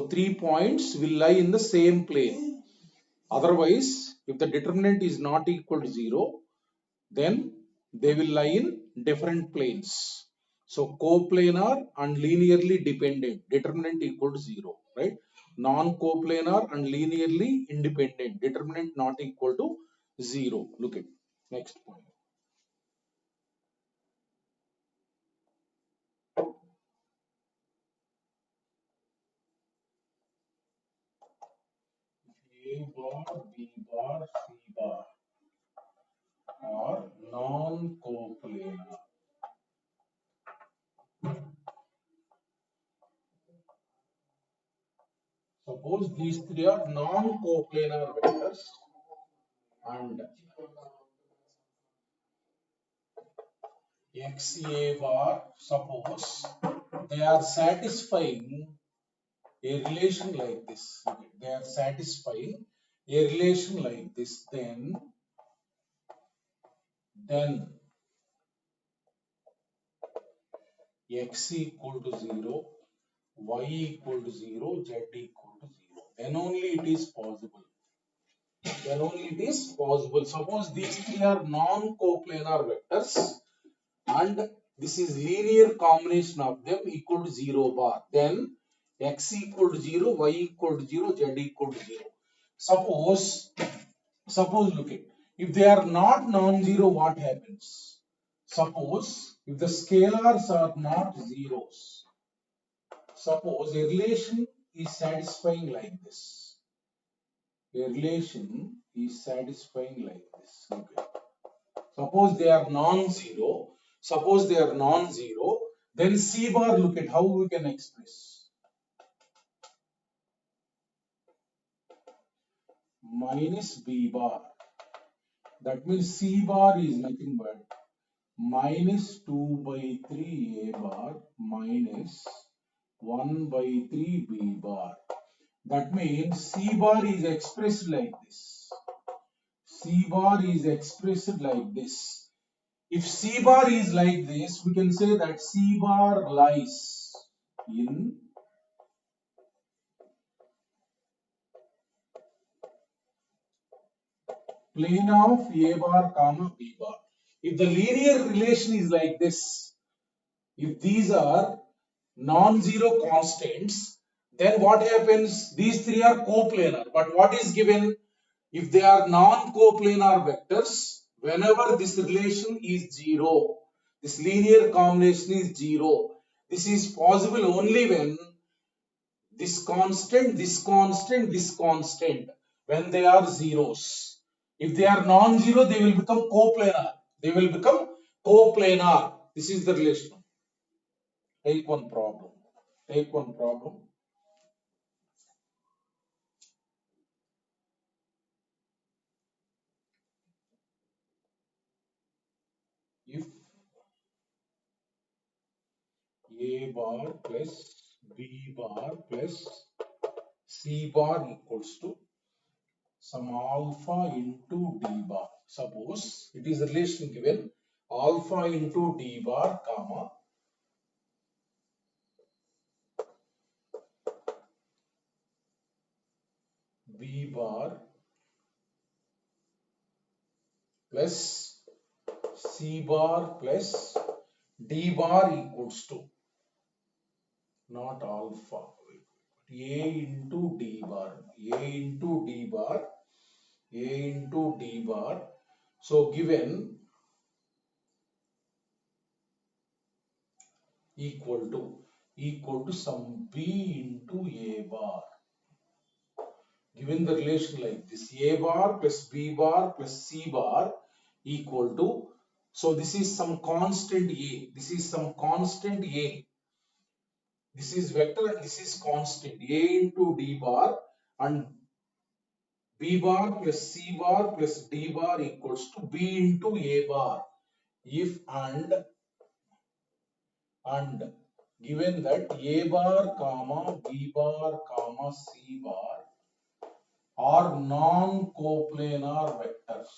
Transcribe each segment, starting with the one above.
So 3 points will lie in the same plane. Otherwise, if the determinant is not equal to 0, then they will lie in different planes. So coplanar and linearly dependent, determinant equal to 0, right? Non-coplanar and linearly independent, determinant not equal to 0. Look at next point. A bar, B bar, C bar are non-coplanar. Suppose these three are non-coplanar vectors and X A bar, suppose they are satisfying a relation like this. Okay, they are satisfying a relation like this, then X equal to 0, Y equal to 0, Z equal to 0. Then only it is possible. Then only it is possible. Suppose these three are non-coplanar vectors and this is linear combination of them equal to 0 bar. Then X equal to 0, Y equal to 0, Z equal to 0. Suppose look at, if they are not non-zero, what happens? Suppose if the scalars are not zeros, suppose a relation is satisfying like this. A relation is satisfying like this. Okay. Suppose they are non-zero. Suppose they are non-zero. Then C bar, look at how we can express. Minus B bar. That means C bar is nothing but minus 2 by 3 A bar minus 1 by 3 B bar. That means C bar is expressed like this. C bar is expressed like this. If C bar is like this, we can say that C bar lies in plane of A bar comma B bar. If the linear relation is like this, if these are non-zero constants, then what happens? These three are coplanar. But what is given? If they are non-coplanar vectors, whenever this relation is 0, this linear combination is 0. This is possible only when this constant, this constant, this constant, when they are zeros. If they are non-zero, they will become coplanar. They will become coplanar. This is the relation. Take one problem. Take one problem. If A bar plus B bar plus C bar equals to some alpha into D bar. Suppose it is a relation given alpha into D bar comma B bar plus C bar plus D bar equals to not alpha, A into D bar, A into D bar, A into D bar. So given equal to some B into A bar. Given the relation like this, A bar plus B bar plus C bar equal to, so this is some constant A, this is some constant A, this is vector and this is constant, A into D bar and B bar plus C bar plus D bar equals to B into A bar. If and given that A bar comma B bar comma C bar are non-coplanar vectors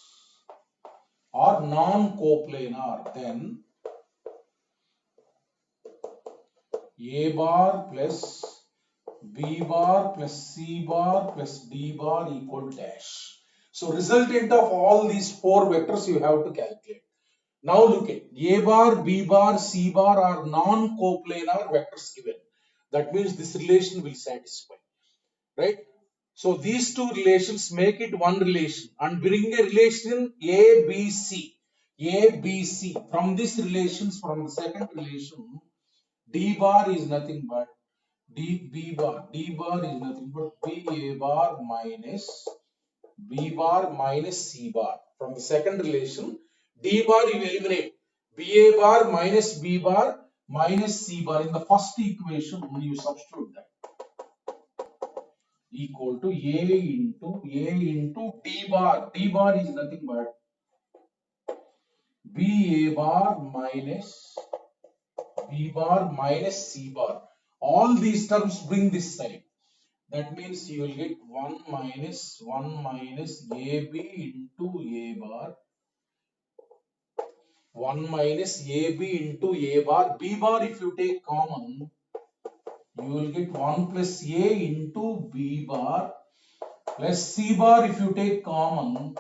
or non-coplanar, then A bar plus B bar plus C bar plus D bar equal dash. So resultant of all these four vectors you have to calculate. Now look at A bar, B bar, C bar are non-coplanar vectors given. That means this relation will satisfy, right? So these two relations make it one relation and bring a relation A, B, C. A, B, C. From this relations, from the second relation, D bar is nothing but D B bar. D bar is nothing but B A bar minus B bar minus C bar. From the second relation, D bar you eliminate. B A bar minus B bar minus C bar. In the first equation, you substitute that equal to A into D bar. D bar is nothing but B A bar minus B bar minus C bar. All these terms bring this side. That means you will get 1 minus AB into A bar. 1 minus AB into A bar. B bar if you take common, you will get 1 plus A into B bar plus C bar if you take common,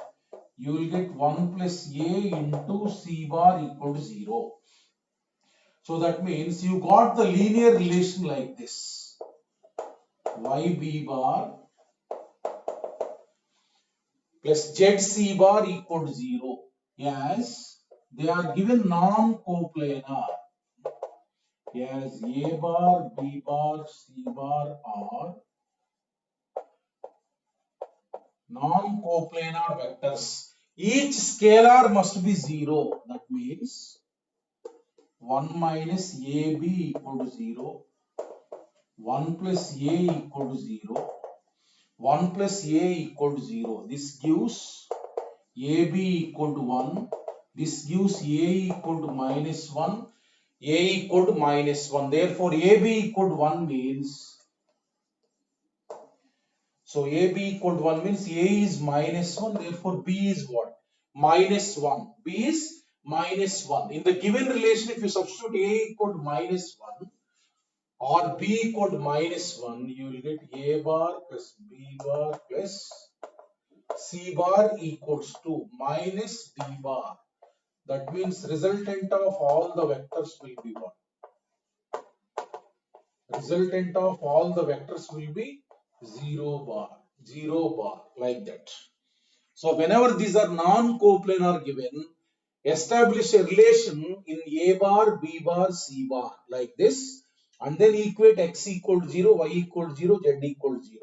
you will get 1 plus A into C bar equal to 0. So that means you got the linear relation like this. YB bar plus ZC bar equal to 0. Yes, they are given non-coplanar. Yes, A bar, B bar, C bar are non-coplanar vectors. Each scalar must be 0. That means 1 minus AB equal to 0. 1 plus A equal to 0. 1 plus A equal to 0. This gives AB equal to 1. This gives A equal to minus 1. A equal to minus 1. Therefore, AB equal to 1 means, so AB equal to 1 means A is minus 1. Therefore, B is what? Minus 1. B is minus 1. In the given relation, if you substitute A equal to minus 1 or B equal to minus 1, you will get A bar plus B bar plus C bar equals to minus D bar. That means resultant of all the vectors will be what? Resultant of all the vectors will be 0 bar, like that. So whenever these are non-coplanar given, establish a relation in A bar, B bar, C bar like this, and then equate x equal to 0, y equal to 0, z equal to 0.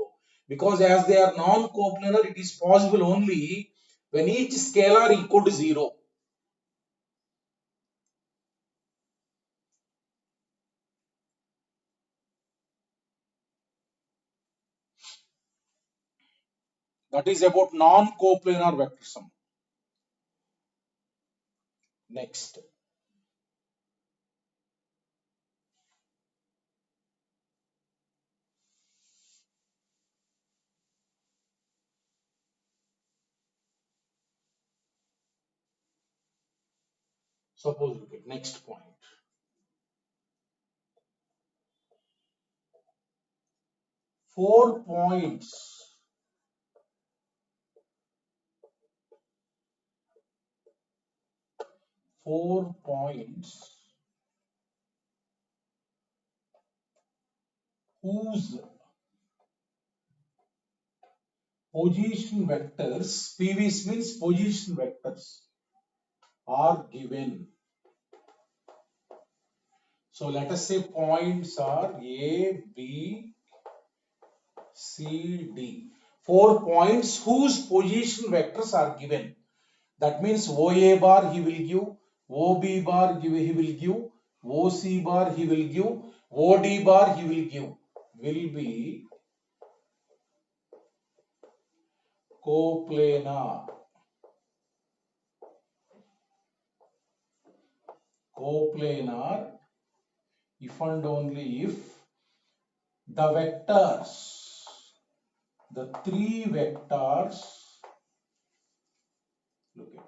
Because as they are non-coplanar, it is possible only when each scalar equal to 0. That is about non-coplanar vector sum. Next. Suppose look at next point. 4 points whose position vectors, PVs means position vectors, are given. So let us say points are A, B, C, D. 4 points whose position vectors are given. That means OA bar he will give, OB bar he will give, OC bar he will give, OD bar he will give. Will be coplanar. Coplanar if and only if the vectors, the three vectors, look at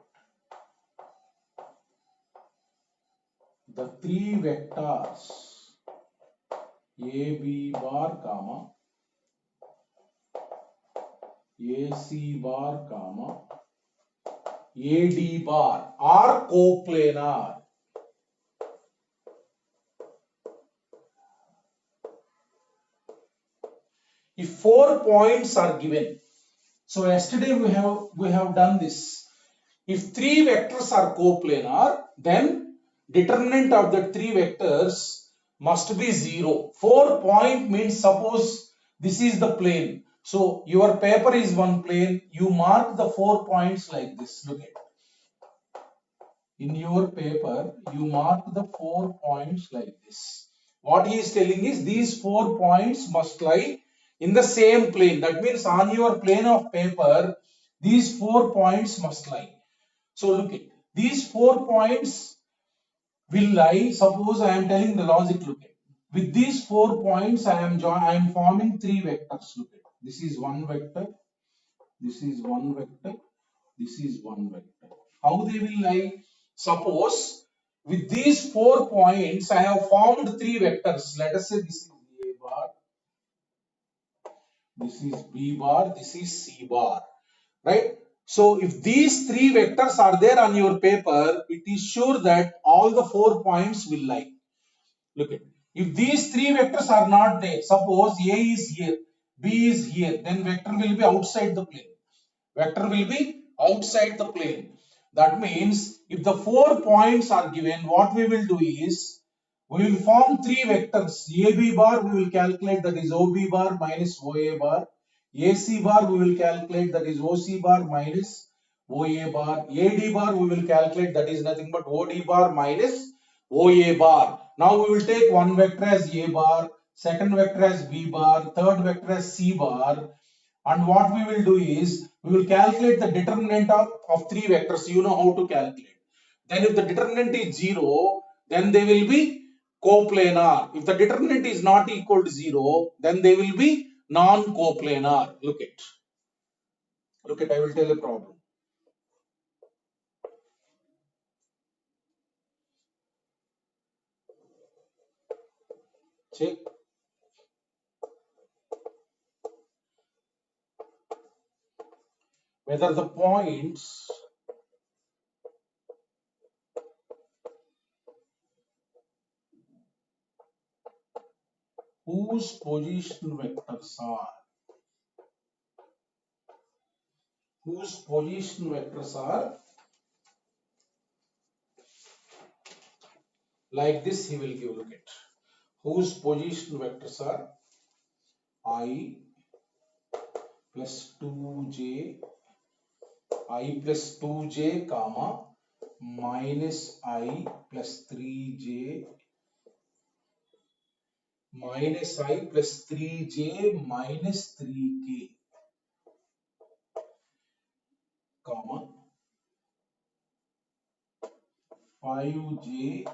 the three vectors A, B bar, comma, AC bar comma AD bar are coplanar. If 4 points are given, so yesterday we have done this. If 3 vectors are coplanar, then determinant of the 3 vectors must be 0. 4 point means suppose this is the plane. So your paper is one plane. You mark the 4 points like this. Look at. In your paper, you mark the 4 points like this. What he is telling is these 4 points must lie in the same plane. That means on your plane of paper, these 4 points must lie. So look at these 4 points will lie. Suppose I am telling the logic. Look at with these 4 points, I am forming 3 vectors. Look at this is one vector. This is one vector. This is one vector. How they will lie? Suppose with these 4 points, I have formed 3 vectors. Let us say this is A bar, this is B bar, this is C bar, right? So if these 3 vectors are there on your paper, it is sure that all the 4 points will lie. Look at, if these 3 vectors are not there, suppose A is here, B is here, then vector will be outside the plane. Vector will be outside the plane. That means if the 4 points are given, what we will do is we will form 3 vectors. AB bar we will calculate, that is OB bar minus OA bar. AC bar we will calculate, that is OC bar minus OA bar. AD bar we will calculate, that is nothing but OD bar minus OA bar. Now we will take one vector as A bar, second vector as B bar, third vector as C bar, and what we will do is we will calculate the determinant of 3 vectors. You know how to calculate. Then if the determinant is 0, then they will be coplanar. If the determinant is not equal to 0, then they will be non-coplanar. Look at. Look at, I will tell a problem. Check. Whether the points whose position vectors are like this, he will give. Look at whose position vectors are I plus 2j, I plus 2j comma minus I plus 3j minus I plus 3j minus 3k comma 5j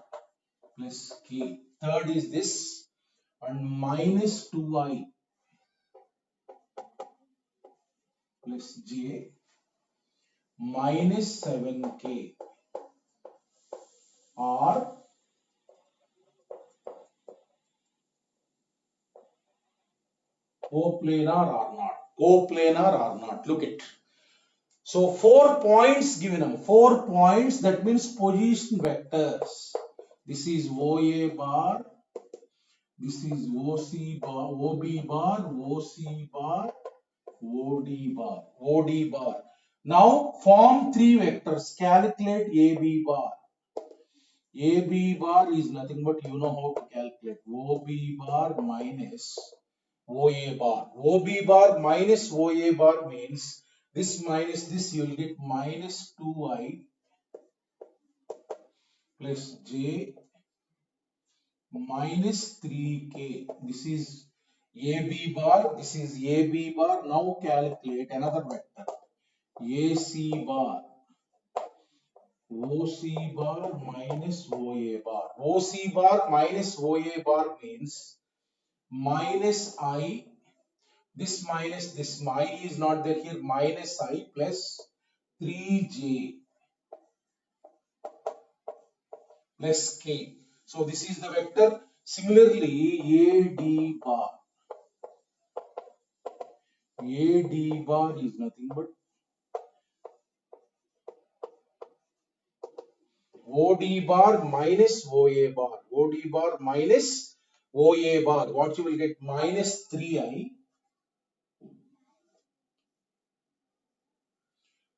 plus k. Third is this, and minus 2I plus j minus 7k are coplanar or not. Coplanar or not. Look at. So 4 points given them. 4 points, that means position vectors. This is OA bar. This is OC bar, OB bar, OC bar, OD bar, OD bar. Now form 3 vectors. Calculate AB bar. AB bar is nothing but you know how to calculate. OB bar minus OA bar. OB bar minus OA bar means this minus this, you will get minus 2I plus j minus 3k. This is AB bar. This is AB bar. Now calculate another vector. AC bar. OC bar minus OA bar. OC bar minus OA bar means minus I. This minus this, I is not there here, minus I plus 3j plus k. So this is the vector. Similarly, AD bar. A d bar is nothing but OD bar minus OA bar. OD bar minus OA bar. What you will get? Minus 3i.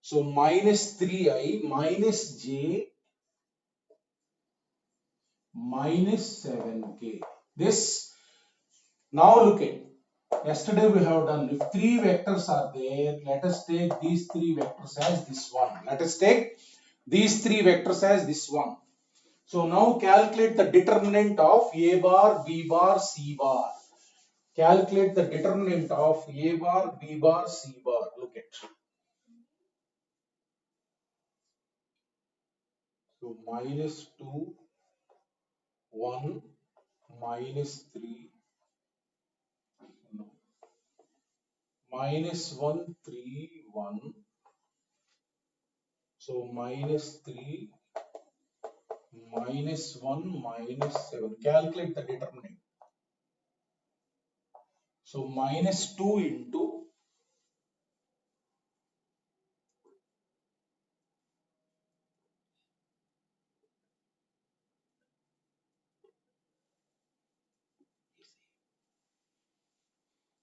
So minus 3i minus j minus 7k. This, now look at, yesterday we have done, if three vectors are there, let us take these three vectors as this one. Let us take these three vectors as this one. So now calculate the determinant of A bar, B bar, C bar. Calculate the determinant of A bar, B bar, C bar. Look at. So minus 2, 1, minus 3, no, minus 1, 3, 1. So minus 3, minus 1, minus 7. Calculate the determinant. So minus 2 into,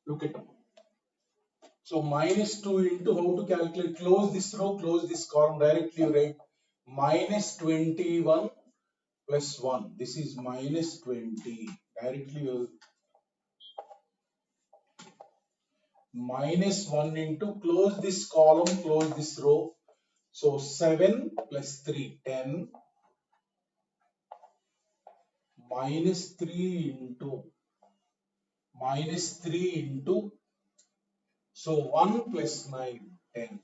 look at. So minus 2 into, how to calculate? Close this row, close this column, directly write minus 21 plus 1. This is minus 20. Directly minus 1 into, close this column, close this row. So 7 plus 3, 10. Minus 3 into, minus 3 into, so 1 plus 9, 10.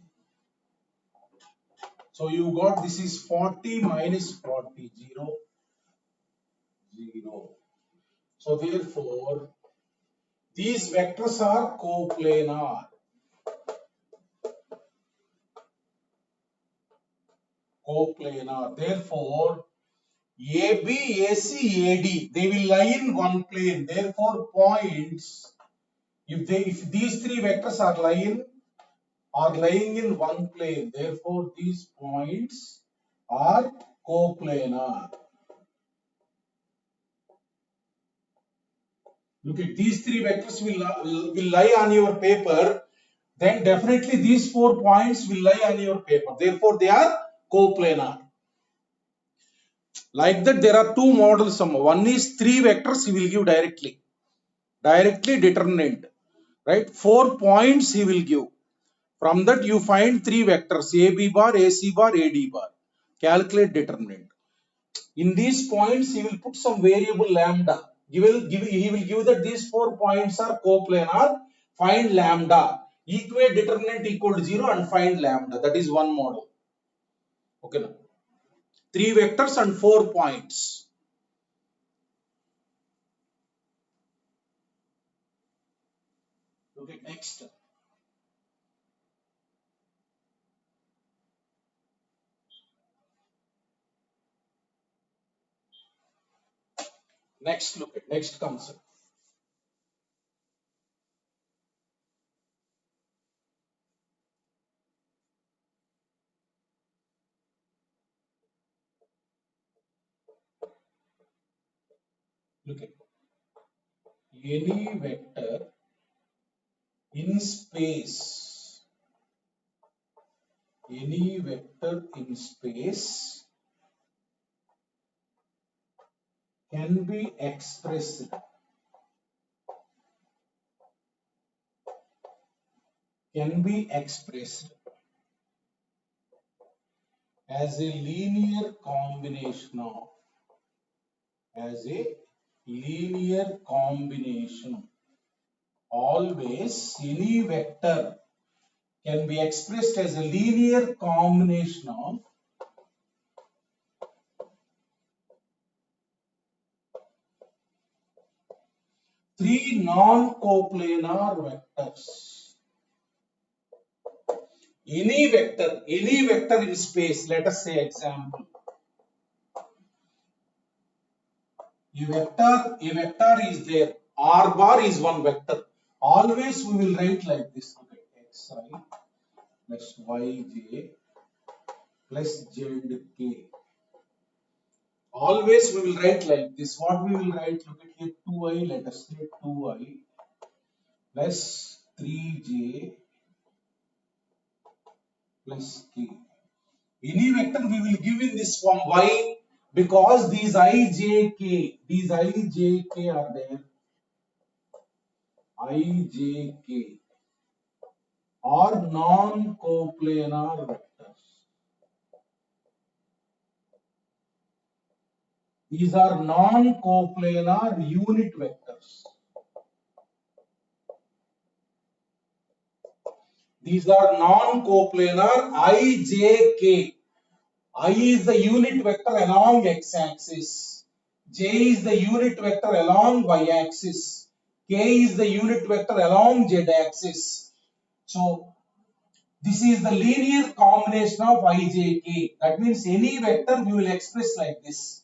So you got, this is 40 minus 40, 0, 0. So therefore, these vectors are coplanar. Coplanar. Therefore, AB, AC, AD, they will lie in one plane. Therefore, points, if these three vectors are lying in one plane, therefore these points are coplanar. Look at, these three vectors will lie on your paper, then definitely these 4 points will lie on your paper. Therefore, they are coplanar. Like that, there are two models. One is three vectors he will give directly determinant, right? 4 points he will give. From that you find three vectors, AB bar, AC bar, AD bar. Calculate determinant. In these points he will put some variable lambda. He will give that these 4 points are coplanar. Find lambda. Equate determinant equal to 0 and find lambda. That is one model. Okay now. 3 vectors and 4 points. Okay, next. Next, look at next concept. Look at any vector in space. Any vector in space can be expressed as a linear combination of always any vector can be expressed as a linear combination of three non-coplanar vectors. Any vector in space, let us say example. A vector is there. R bar is one vector. Always we will write like this. xi plus yj plus zk. Always we will write like this. What we will write? Look at here, 2i. Let us say 2i plus 3j plus k. Any vector we will give in this form. Why? Because these I, J, K, are there. I, J, K are non-coplanar vectors. These are non-coplanar unit vectors. These are non-coplanar I, J, K. I is the unit vector along x-axis. J is the unit vector along y-axis. K is the unit vector along z-axis. So, this is the linear combination of I, J, K. That means any vector we will express like this.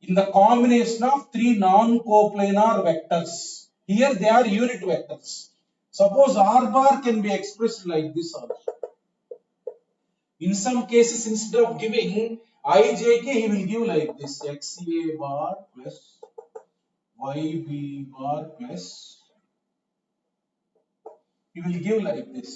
In the combination of three non-coplanar vectors. Here they are unit vectors. Suppose R bar can be expressed like this also. In some cases, instead of giving ijk, he will give like this: xa bar plus yb bar plus. He will give like this,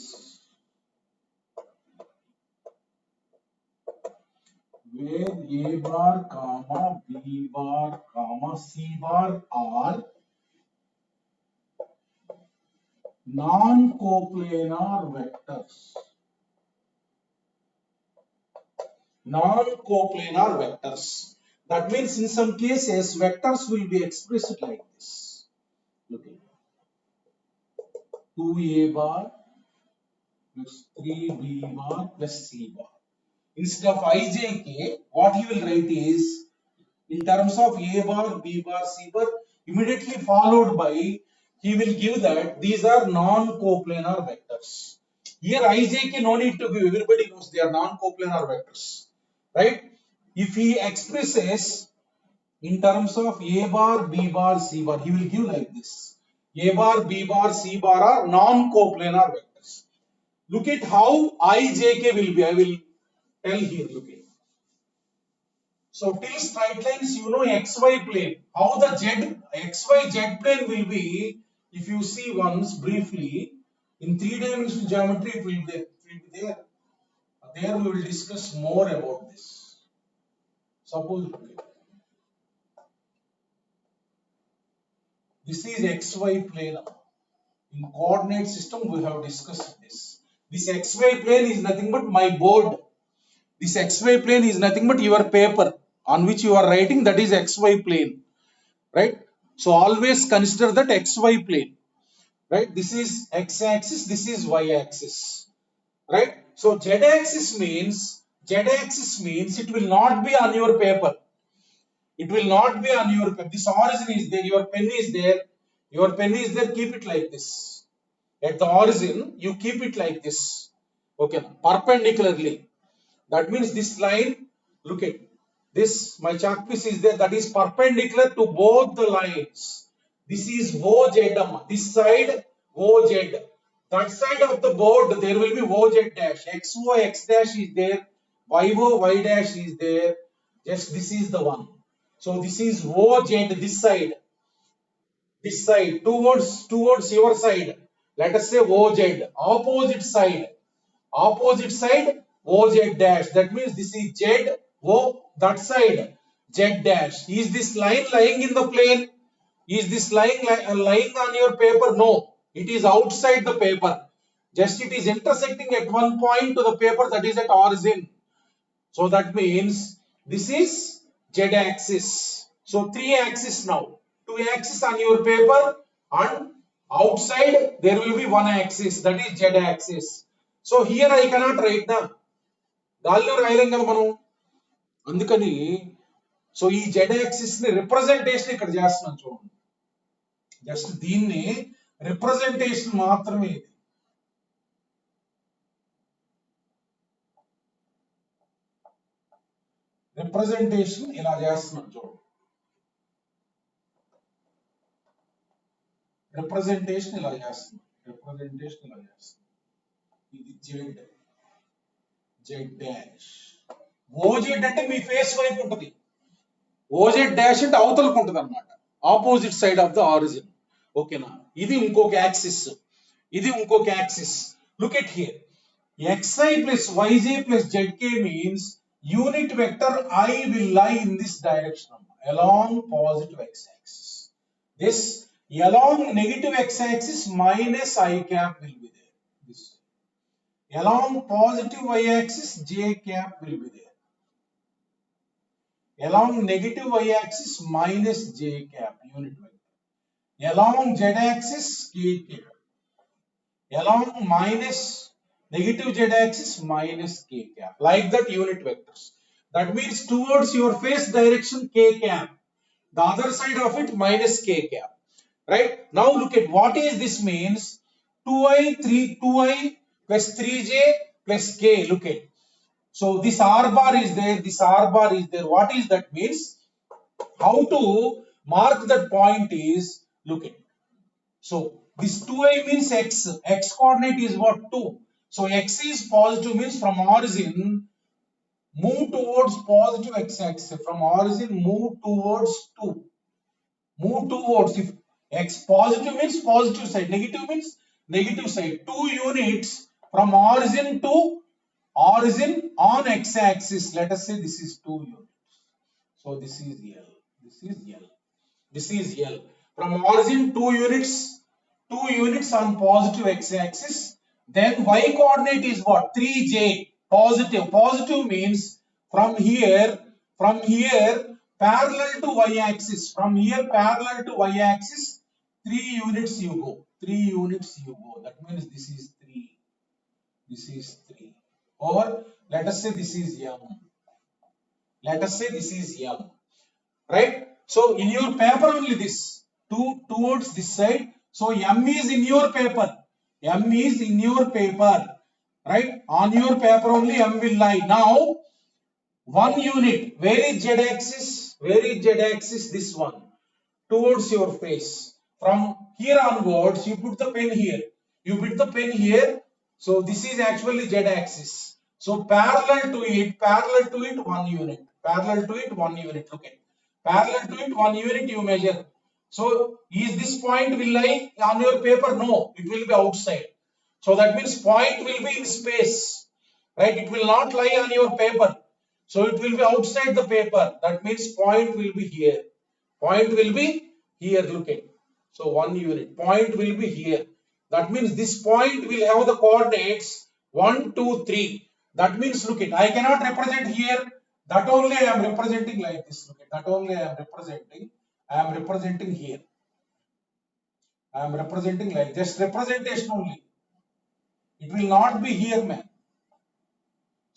where a bar, comma b bar, comma c bar are non-coplanar vectors. Non-coplanar vectors. That means in some cases vectors will be expressed like this. Look at 2a bar plus 3b bar plus c bar. Instead of ijk, what he will write is, in terms of a bar, b bar, c bar, immediately followed by, he will give that these are non-coplanar vectors. Here ijk no need to give, everybody knows they are non-coplanar vectors, right? If he expresses in terms of a bar, b bar, c bar, he will give like this: a bar, b bar, c bar are non-coplanar vectors. Look at how ijk will be. I will tell here. Look at. So till straight lines, you know xy plane. How the xy plane will be? If you see once briefly in three-dimensional geometry, it will be there. There we will discuss more about this. Suppose this is xy plane. In coordinate system, we have discussed this. This xy plane is nothing but my board. This xy plane is nothing but your paper on which you are writing, that is xy plane, right? So always consider that xy plane, right? This is x-axis, this is y-axis, right? So z-axis means it will not be on your paper. It will not be on your paper. This origin is there, your pen is there, keep it like this. At the origin, you keep it like this, okay, perpendicularly. That means this line, look at this, my chalk piece is there, that is perpendicular to both the lines. This is OZ, this side OZ. That side of the board there will be OZ dash. XO, X dash is there, YO, Y dash is there. Just this is the one. So this is OZ, this side towards your side. Let us say OZ, opposite side OZ dash. That means this is Z, O, that side Z dash. Is this line lying in the plane? Is this lying on your paper? No, it is outside the paper. Just it is intersecting at one point to the paper, that is at origin. So that means this is Z axis. So three axis now. Two axis on your paper and outside there will be one axis, that is Z axis. So here I cannot write now. గాల్లో రాయలేం కదా మనం, అందుకని so ఈ Z axis ని representation ఇక్కడ చేస్తున్నాం చూడండి. Just దీన్ని రిప్రజెంటేషన్ మాత్రమే, ఇది రిప్రజెంటేషన్ ఇలా చేస్తున్నాం చూడండి. రిప్రజెంటేషన్ ఇలా చేస్తున్నాం. ఇది z dash. OZ అంటే మీ ఫేస్ వైపు ఉంటుంది. OZ dash అంటే అవతలకు ఉంటుంది అన్నమాట, opposite side of the origin. ఓకేనా? ఇది ఇంకొక యాక్సిస్, ఇది ఇంకొక axis. Look at here, xi plus yj plus zk means unit vector I will lie in this direction along positive x-axis. This along negative x-axis minus I cap will be there. This along positive y-axis j cap will be there. Along negative y-axis minus j cap unit vector. Along z-axis k cap. Along minus negative z-axis minus k cap. Like that unit vectors. That means towards your face direction k cap. The other side of it minus k cap. Right? Now look at what is this means. 2i plus 3j plus k. Look at. So this r bar is there, this r bar is there. What is that means? How to mark that point is, look at. So this 2i means x. X coordinate is what? 2. So x is positive means from origin move towards positive x-axis. From origin move towards 2. Move towards, if x positive means positive side, negative means negative side. 2 units from origin to origin on x-axis. Let us say this is 2 units. So this is L. This is L. This is L. From origin 2 units. 2 units on positive x-axis. Then y coordinate is what? 3j. Positive. Positive means from here parallel to y-axis. From here parallel to y-axis, 3 units you go. 3 units you go. That means this is 3. This is 3. Or let us say this is M. Let us say this is M. Right? So in your paper only this. Towards this side. So M is in your paper. M is in your paper. Right? On your paper only M will lie. Now 1 unit. Where is z-axis? Where is z-axis? This one. Towards your face. From here onwards, you put the pen here. You put the pen here. So this is actually z-axis. So parallel to it 1 unit. Parallel to it 1 unit. Look at. Parallel to it 1 unit you measure. So is this point will lie on your paper? No, it will be outside. So that means point will be in space. Right? It will not lie on your paper. So it will be outside the paper. That means point will be here. Point will be here. Look at. So 1 unit. Point will be here. That means this point will have the coordinates 1, 2, 3. That means look at. I cannot represent here. That only I am representing like this. Look at. That only I am representing. I am representing here. I am representing like just representation only. It will not be here, man.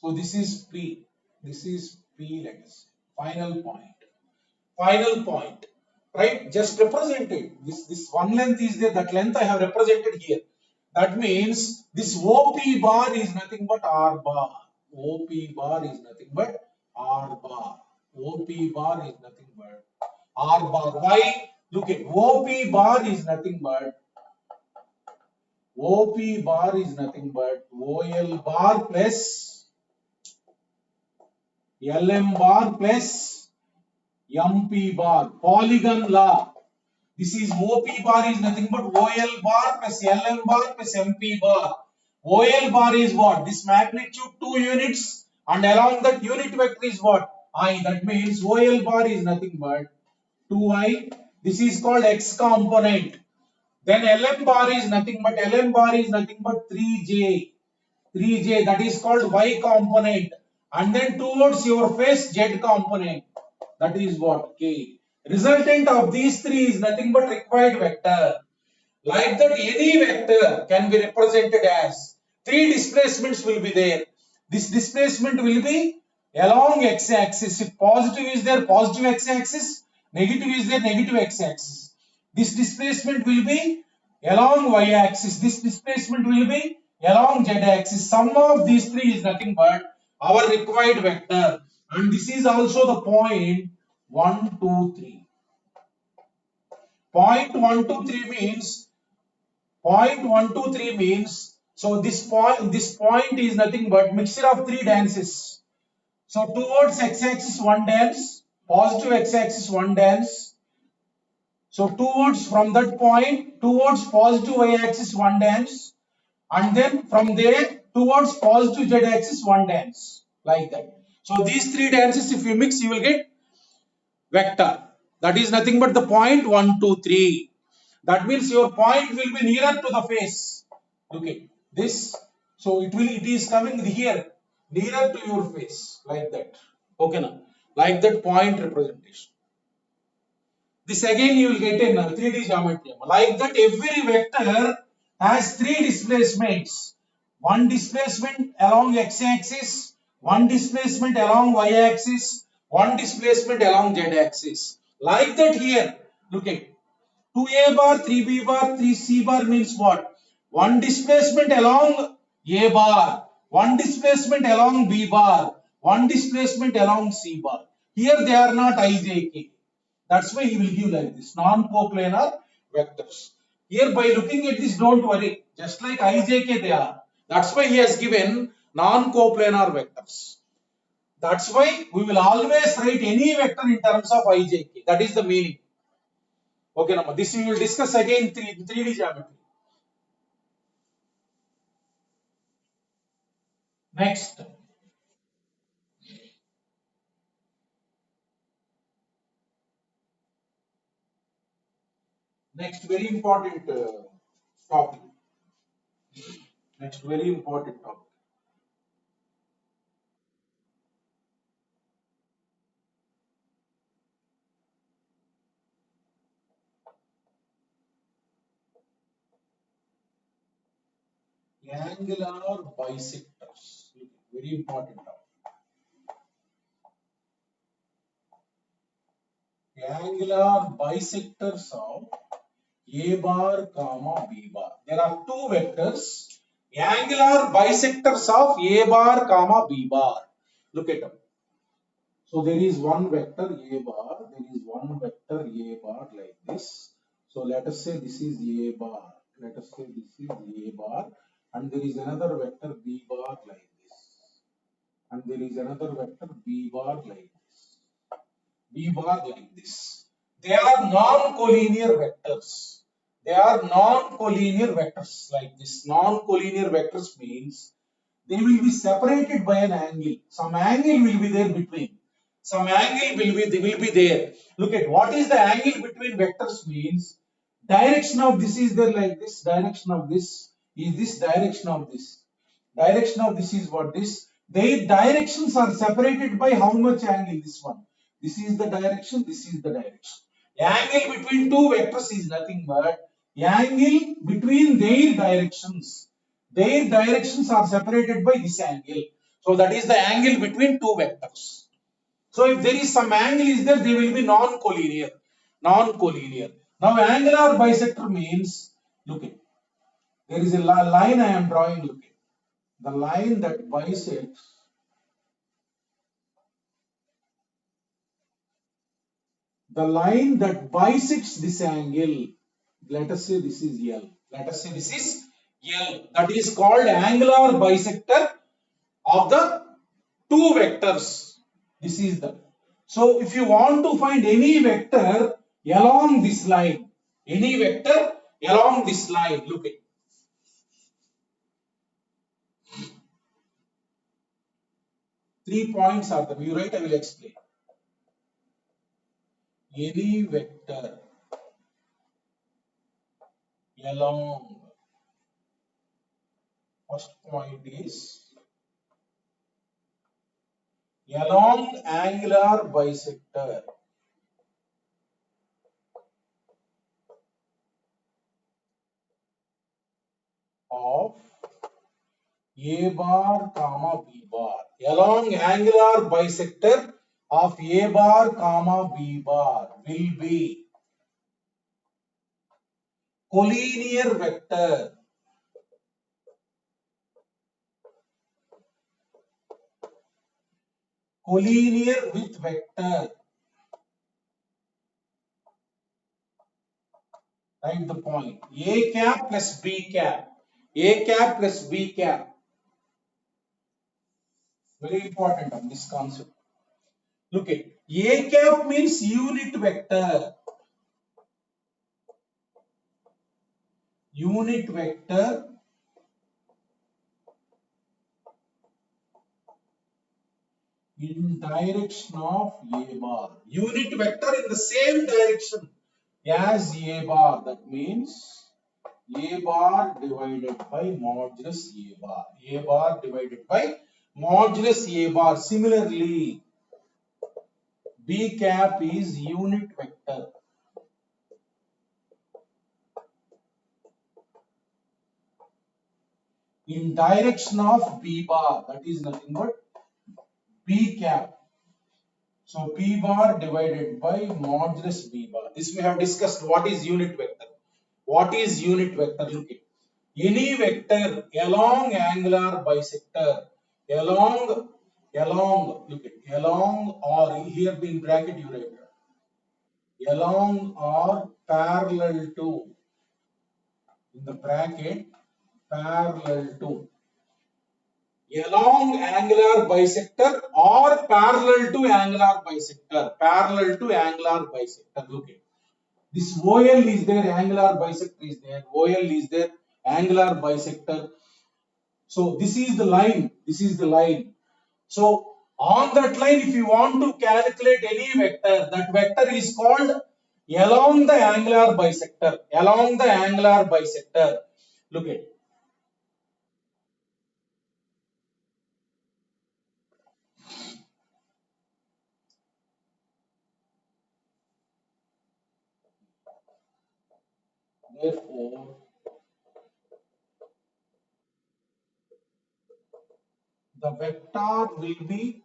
So this is P. This is P, let us say. Final point. Final point. Right? Just represent it. This one length is there. That length I have represented here. That means this OP bar is nothing but R bar. OP bar is nothing but R bar. OP bar is nothing but R bar. Why? Look at OP bar is nothing but OP bar is nothing but OL bar plus LM bar plus MP bar. Polygon law. This is OP bar is nothing but OL bar plus LM bar plus MP bar. OL bar is what? This magnitude 2 units and along that unit vector is what? I. That means OL bar is nothing but 2i. This is called x component. Then LM bar is nothing but 3j. 3j, that is called y component. And then towards your face z component. That is what? K. Resultant of these three is nothing but required vector. Like that, any vector can be represented as 3 displacements will be there. This displacement will be along x-axis. If positive is there, positive x-axis. Negative is there, negative x-axis. This displacement will be along y-axis. This displacement will be along z-axis. Sum of these three is nothing but our required vector. And this is also the point 1, 2, 3. Point 1, 2, 3 means So this point is nothing but mixture of three dances. So towards x-axis one dance, positive x-axis one dance. So towards from that point towards positive y-axis one dance, and then from there towards positive z-axis one dance, like that. So these three dances if you mix you will get vector. That is nothing but the point 1, 2, 3. That means your point will be nearer to the face. Okay, this. So it is coming here nearer to your face, like that. Okay, now like that point representation. This again you will get in 3D geometry. Like that, every vector has three displacements. One displacement along x-axis, one displacement along y-axis, one displacement along z-axis. Like that here, look at 2a bar, 3b bar, 3c bar means what? One displacement along a bar, one displacement along b bar, one displacement along c bar. Here they are not ijk. That's why he will give like this, non-coplanar vectors. Here by looking at this, don't worry, just like ijk they are. That's why he has given non-coplanar vectors. That's why we will always write any vector in terms of ijk. That is the meaning. Okay, now this we will discuss again in 3D geometry. Next, very important topic. Next very important topic. Angular bisectors. Very important topic. Angular bisectors of A bar comma B bar. There are two vectors. Angular bisectors of A bar comma B bar. Look at them. So there is one vector A bar. There is one vector A bar like this. So let us say this is A bar. Let us say this is A bar. And there is another vector B bar like this. And there is another vector B bar like this. B bar like this. They are non-collinear vectors. They are non-collinear vectors like this. Non-collinear vectors means they will be separated by an angle. Some angle will be there between. Some angle will be there. Look at what is the angle between vectors means. Direction of this is there like this. Direction of this is this. Direction of this. Direction of this is what this. Their directions are separated by how much angle? This one. This is the direction. This is the direction. Angle between two vectors is nothing but angle between their directions. Their directions are separated by this angle. So that is the angle between two vectors. So if there is some angle is there, they will be non-collinear. Non-collinear. Now angular bisector means, look at, there is a line I am drawing, look at. The line that bisects this angle, let us say this is L. Let us say this is L. That is called angular bisector of the two vectors. This is the. So if you want to find any vector along this line, look at. Three points are there. You write, I will explain. Any vector along, first point is along angular bisector of A bar comma B bar. Along angular bisector of A bar comma B bar will be collinear vector. Collinear with vector. Write the point. A cap plus B cap. A cap plus B cap. Very important on this concept. Look at A cap means unit vector. Unit vector in direction of A bar. Unit vector in the same direction as A bar. That means A bar divided by modulus A bar. A bar divided by modulus A bar. Similarly, B cap is unit vector in direction of B bar. That is nothing but B cap. So B bar divided by modulus B bar. This we have discussed. What is unit vector? What is unit vector? Look at any vector along angular bisector, along, look at along or here in bracket you write along or parallel to, in the bracket parallel to, along angular bisector or parallel to angular bisector, parallel to angular bisector. Look at this OL is there, angular bisector is there, OL is there, angular bisector. So this is the line, this is the line. So on that line, if you want to calculate any vector, that vector is called along the angular bisector, along the angular bisector. Look at therefore the vector will be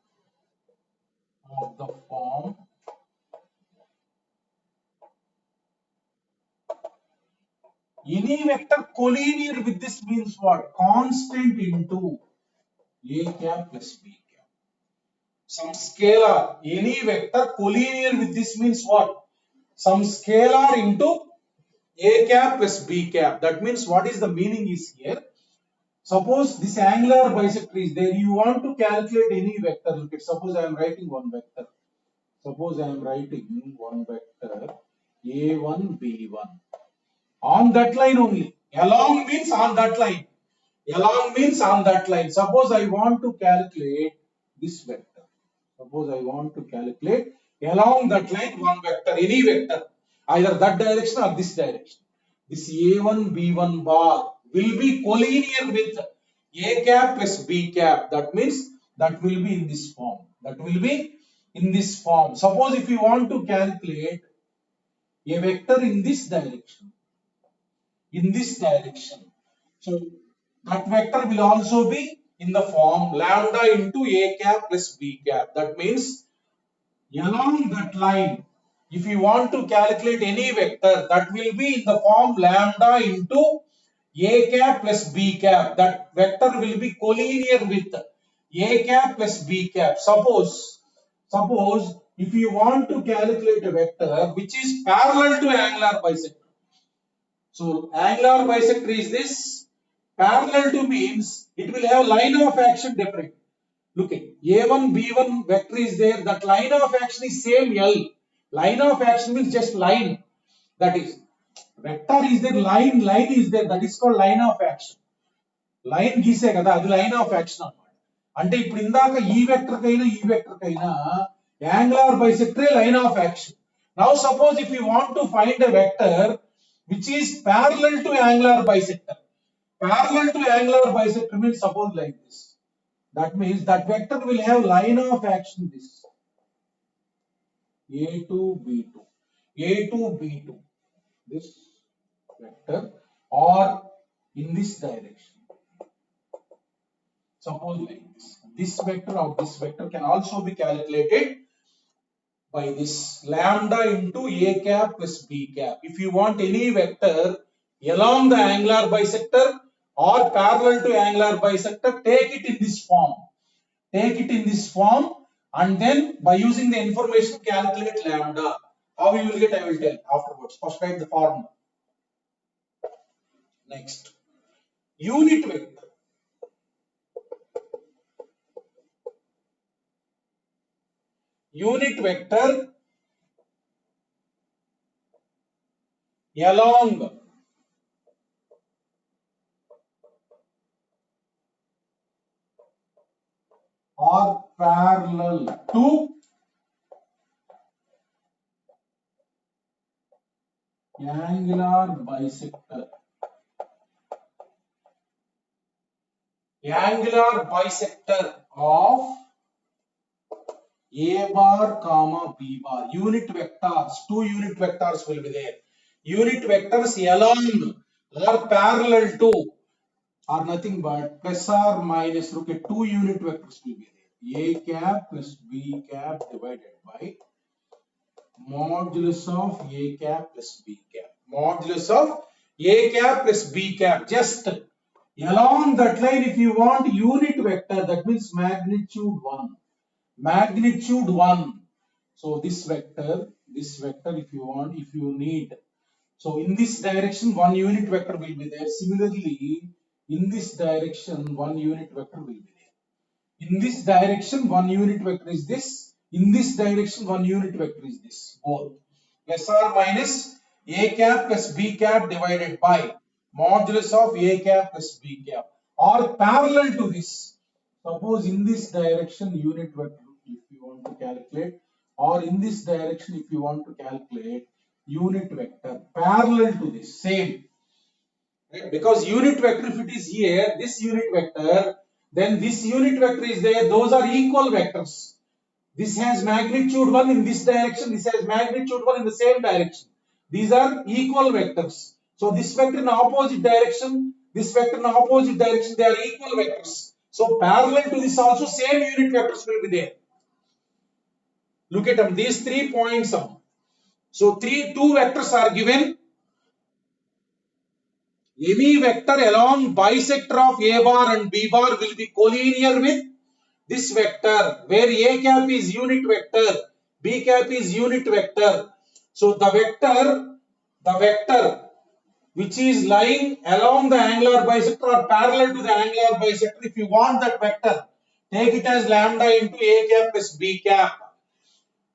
of the form any vector collinear with this means what? Constant into A cap plus B cap. Some scalar, any vector collinear with this means what? Some scalar into A cap plus B cap. That means what is the meaning is here. Suppose this angular bisector is there. You want to calculate any vector. Look at, suppose I am writing one vector. Suppose I am writing one vector A1, B1. On that line only. Along means on that line. Along means on that line. Suppose I want to calculate this vector. Suppose I want to calculate along that line one vector, any vector, either that direction or this direction. This A1, B1 bar will be collinear with A cap plus B cap. That means that will be in this form. That will be in this form. Suppose if you want to calculate a vector in this direction, so that vector will also be in the form lambda into A cap plus B cap. That means along that line, if you want to calculate any vector, that will be in the form lambda into A cap plus B cap. That vector will be collinear with A cap plus B cap. Suppose if you want to calculate a vector which is parallel to angular bisector. So angular bisector is this. Parallel to means it will have line of action different. Look at A1, B1 vector is there. That line of action is same L. Line of action means just line. That is vector is there. Line is there. That is called line of action. Line గీసే కదా అది line of action అన్నమాట. అంటే ఇప్పుడు ఇందాక ఈ vector కైనా angular bisector line of action. Now suppose if you want to find a vector which is parallel to angular bisector. Parallel to angular bisector means suppose like this. That means that vector will have line of action this. A2, B2. A2, B2. This vector or in this direction. Suppose like this. This vector or this vector can also be calculated by this lambda into A cap plus B cap. If you want any vector along the angular bisector or parallel to angular bisector, take it in this form. Take it in this form and then by using the information calculate lambda. How you will get I will tell afterwards. First write the formula. Next. unit vector. Unit vector along or parallel to angular bisector. Angular bisector of A bar comma B bar. Unit vectors, two unit vectors will be there. Unit vectors along or parallel to are nothing but plus or minus, look at two unit vectors will be there. A cap plus B cap divided by modulus of A cap plus B cap. Modulus of A cap plus B cap. Just along that line, if you want unit vector, that means magnitude 1. Magnitude 1. So this vector, if you want, if you need. So in this direction, one unit vector will be there. Similarly, in this direction, one unit vector will be there. In this direction, one unit vector is this. In this direction, one unit vector is this. Both. Plus or minus A cap plus B cap divided by modulus of A cap plus B cap. Or parallel to this. Suppose in this direction, unit vector, if you want to calculate, or in this direction, if you want to calculate unit vector parallel to this, same. Right? Because unit vector, if it is here, this unit vector, then this unit vector is there, those are equal vectors. This has magnitude 1 in this direction, this has magnitude 1 in the same direction. These are equal vectors. So this vector in opposite direction, this vector in opposite direction, they are equal vectors. So parallel to this also same unit vectors will be there. Look at them, these 3 points. So two vectors are given. Any vector along bisector of A bar and B bar will be collinear with this vector, where A cap is unit vector, B cap is unit vector. So the vector which is lying along the angular bisector or parallel to the angular bisector, if you want that vector, take it as lambda into A cap plus B cap.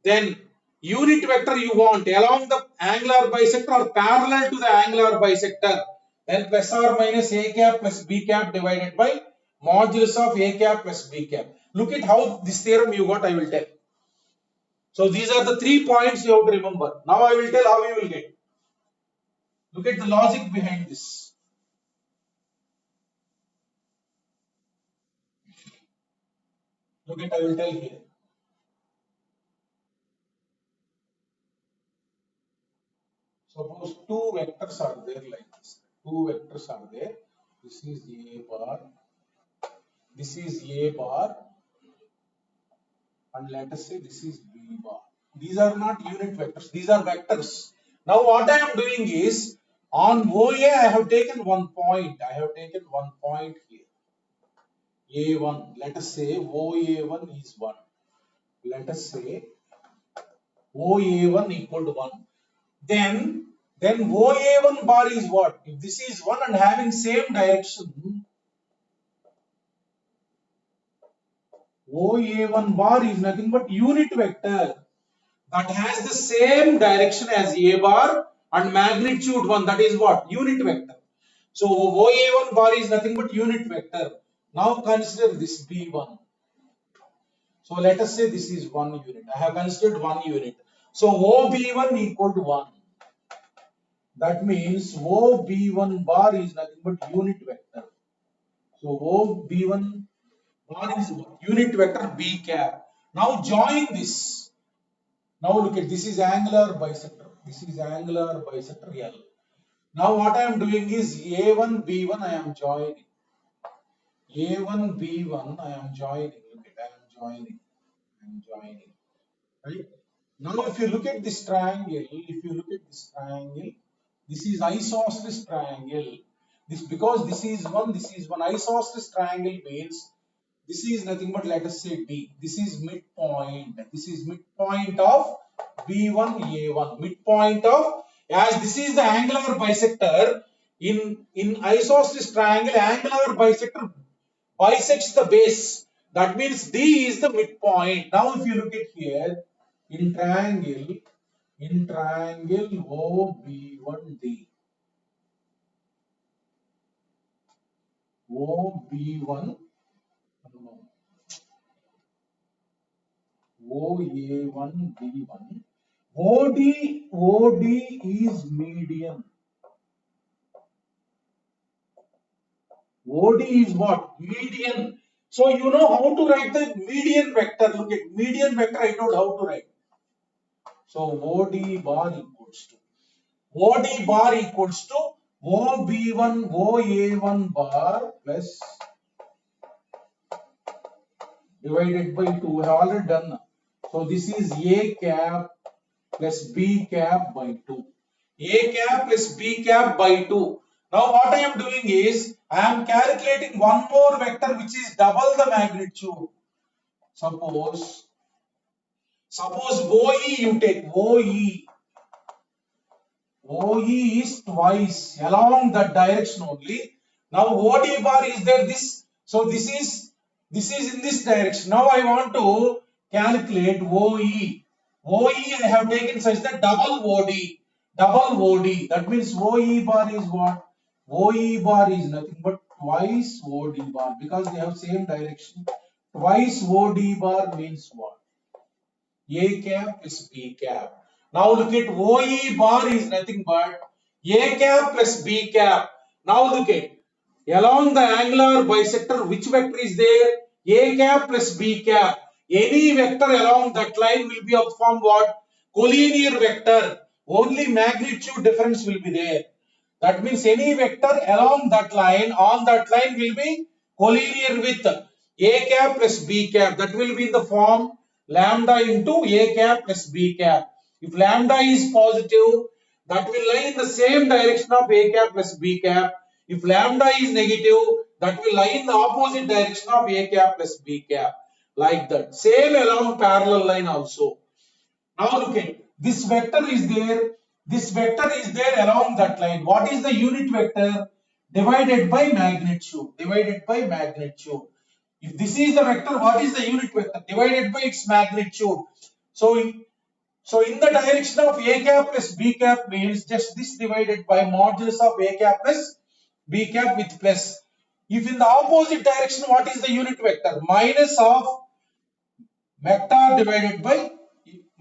Then unit vector you want along the angular bisector or parallel to the angular bisector, then plus or minus A cap plus B cap divided by modulus of A cap plus B cap. Look at how this theorem you got, I will tell. So these are the 3 points you have to remember. Now I will tell how you will get. Look at the logic behind this. Look at, I will tell here. Suppose two vectors are there like this. Two vectors are there. This is A bar. This is A bar. And let us say this is B bar. These are not unit vectors. These are vectors. Now what I am doing is, on OA I have taken one point. I have taken one point here. A1. Let us say OA1 is 1. Let us say OA1 equal to 1. Then OA1 bar is what? If this is 1 and having same direction, OA1 bar is nothing but unit vector that has the same direction as A bar and magnitude 1. That is what? Unit vector. So OA1 bar is nothing but unit vector. Now consider this B1. So let us say this is 1 unit. I have considered 1 unit. So OB1 equal to 1. That means OB1 bar is nothing but unit vector. So OB1 bar is unit vector B cap. Now join this. Now look at this is angular bisector. This is angular bisector L. Now what I am doing is A1 B1 I am joining. A1 B1 I am joining. Look at, I am joining. I am joining. Right? Now if you look at this triangle, this is isosceles triangle. This because this is one isosceles triangle means this is nothing but, let us say D. This is midpoint. This is midpoint of B1 A1. Midpoint of, as this is the angular bisector, In isosceles triangle, angular bisector bisects the base. That means D is the midpoint. Now if you look at here, in triangle OB1D, OB1, OA1B1, OD is median. OD is what? Median. So you know how to write the median vector. Look at median vector, I know how to write. So OD bar equals to OB1 OA1 bar plus divided by 2. We have already done. So this is A cap plus B cap by 2. A cap plus B cap by 2. Now what I am doing is I am calculating one more vector which is double the magnitude. Suppose OE you take OE. OE is twice along that direction only. Now OD bar is there this. So this is in this direction. Now I want to calculate OE. OE I have taken such that double OD. That means OE bar is what? OE bar is nothing but twice OD bar because they have same direction. Twice OD bar means what? A cap plus B cap. Now look at OE bar is nothing but A cap plus B cap. Now look at along the angular bisector, which vector is there? A cap plus B cap. Any vector along that line will be of form what? Collinear vector. Only magnitude difference will be there. That means any vector along that line, on that line will be collinear with A cap plus B cap. That will be in the form lambda into A cap plus B cap. If lambda is positive, that will lie in the same direction of A cap plus B cap. If lambda is negative, that will lie in the opposite direction of A cap plus B cap. Like that. Same along parallel line also. Now look at this vector is there. This vector is there along that line. What is the unit vector? Divided by magnitude. If this is the vector, what is the unit vector? Divided by its magnitude. So in the direction of A cap plus B cap means just this divided by modulus of A cap plus B cap with plus. If in the opposite direction, what is the unit vector? Minus of vector divided by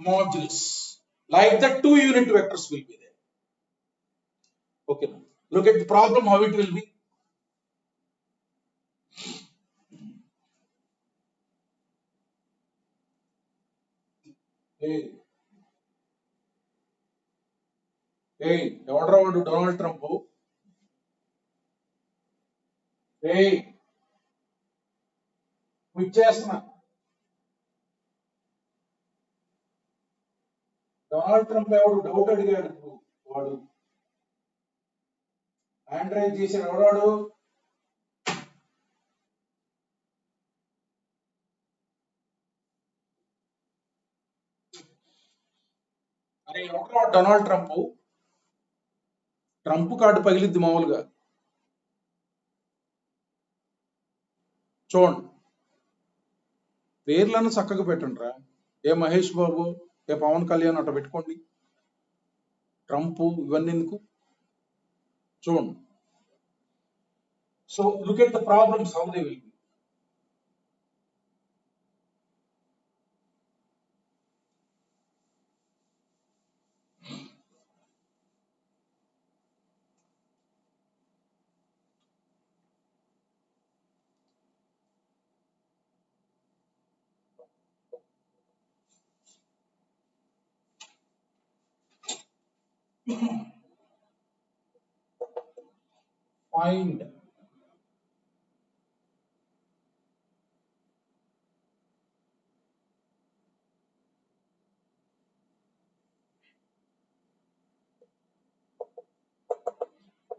modulus. Like the two unit vectors will be there. Okay. Look at the problem, how it will be. Hey, ఎవడరావాడు Donald Trump? Quit చేస్తున్నా. Donald Trump ఎవడు doubt అడిగాడు, వాడు Android చేశాడు. ఎవడాడు? అరే ఎవడరా Donald Trump? Trump card పగిలిద్ది మామూలుగా. చూడండి, పేర్లను చక్కగా పెట్టండి రా. ఏ మహేష్ బాబు, ఏ పవన్ కళ్యాణ్ అట్లా పెట్టుకోండి. ట్రంప్ ఇవన్నీ ఎందుకు? చూడండి. So look at the problems how they will be. Find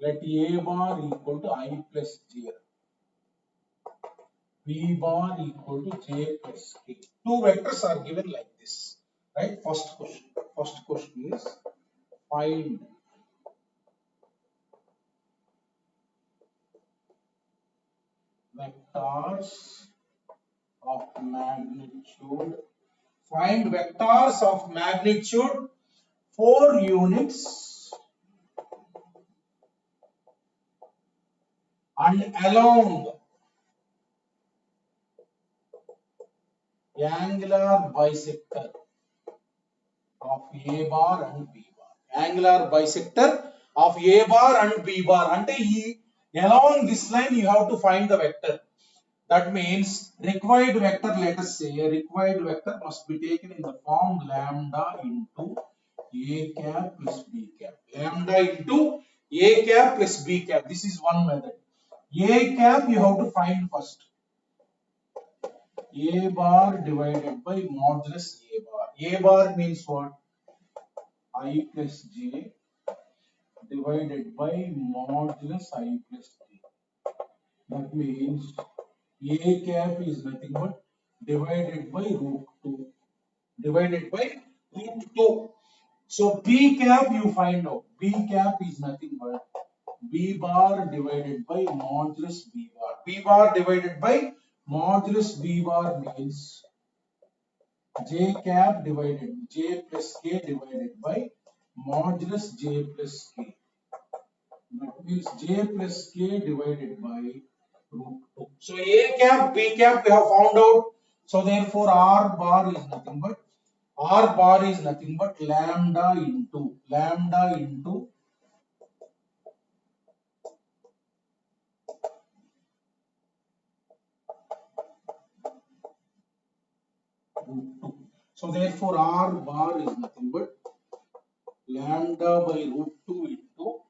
let A bar equal to I plus J, B bar equal to J plus K. Two vectors are given like this, right? First question is find vectors of magnitude. Find vectors of magnitude 4 units and along angular bisector of A bar and B bar. Angular bisector of A bar and B bar. Ante along this line you have to find the vector. That means required vector, let us say a required vector must be taken in the form lambda into A cap plus B cap. Lambda into A cap plus B cap. This is one method. A cap you have to find first. A bar divided by modulus A bar. A bar means what? I plus j divided by modulus I plus j. That means A cap is nothing but divided by root 2. Divided by root 2. So B cap you find out. B cap is nothing but B bar divided by modulus B bar. B bar divided by modulus B bar means J cap divided J plus K divided by modulus J plus K. That means J plus K divided by root 2. So A cap, B cap we have found out. So therefore R bar is nothing but lambda into root 2. So therefore R bar is nothing but lambda by root 2 into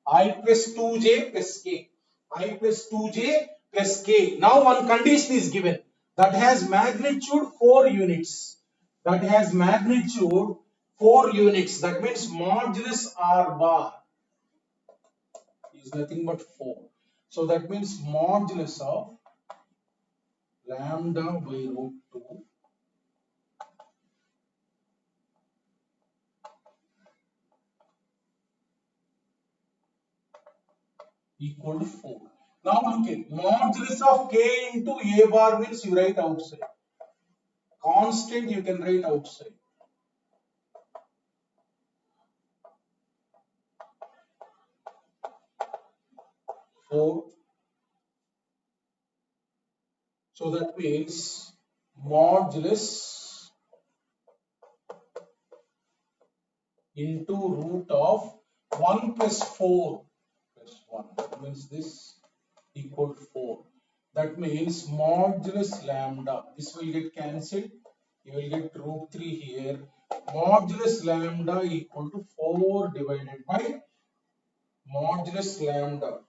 I plus 2j plus k. I plus 2j plus k. Now one condition is given that has magnitude 4 units. That has magnitude 4 units. That means modulus R bar is nothing but 4. So that means modulus of lambda by root 2 equal to 4. Now look at modulus of k into A bar means you write outside. Constant you can write outside. 4. So that means modulus into root of 1 plus 4 plus 1. That means this equal to 4. That means modulus lambda. This will get cancelled. You will get root 3 here. Modulus lambda equal to 4 divided by modulus lambda.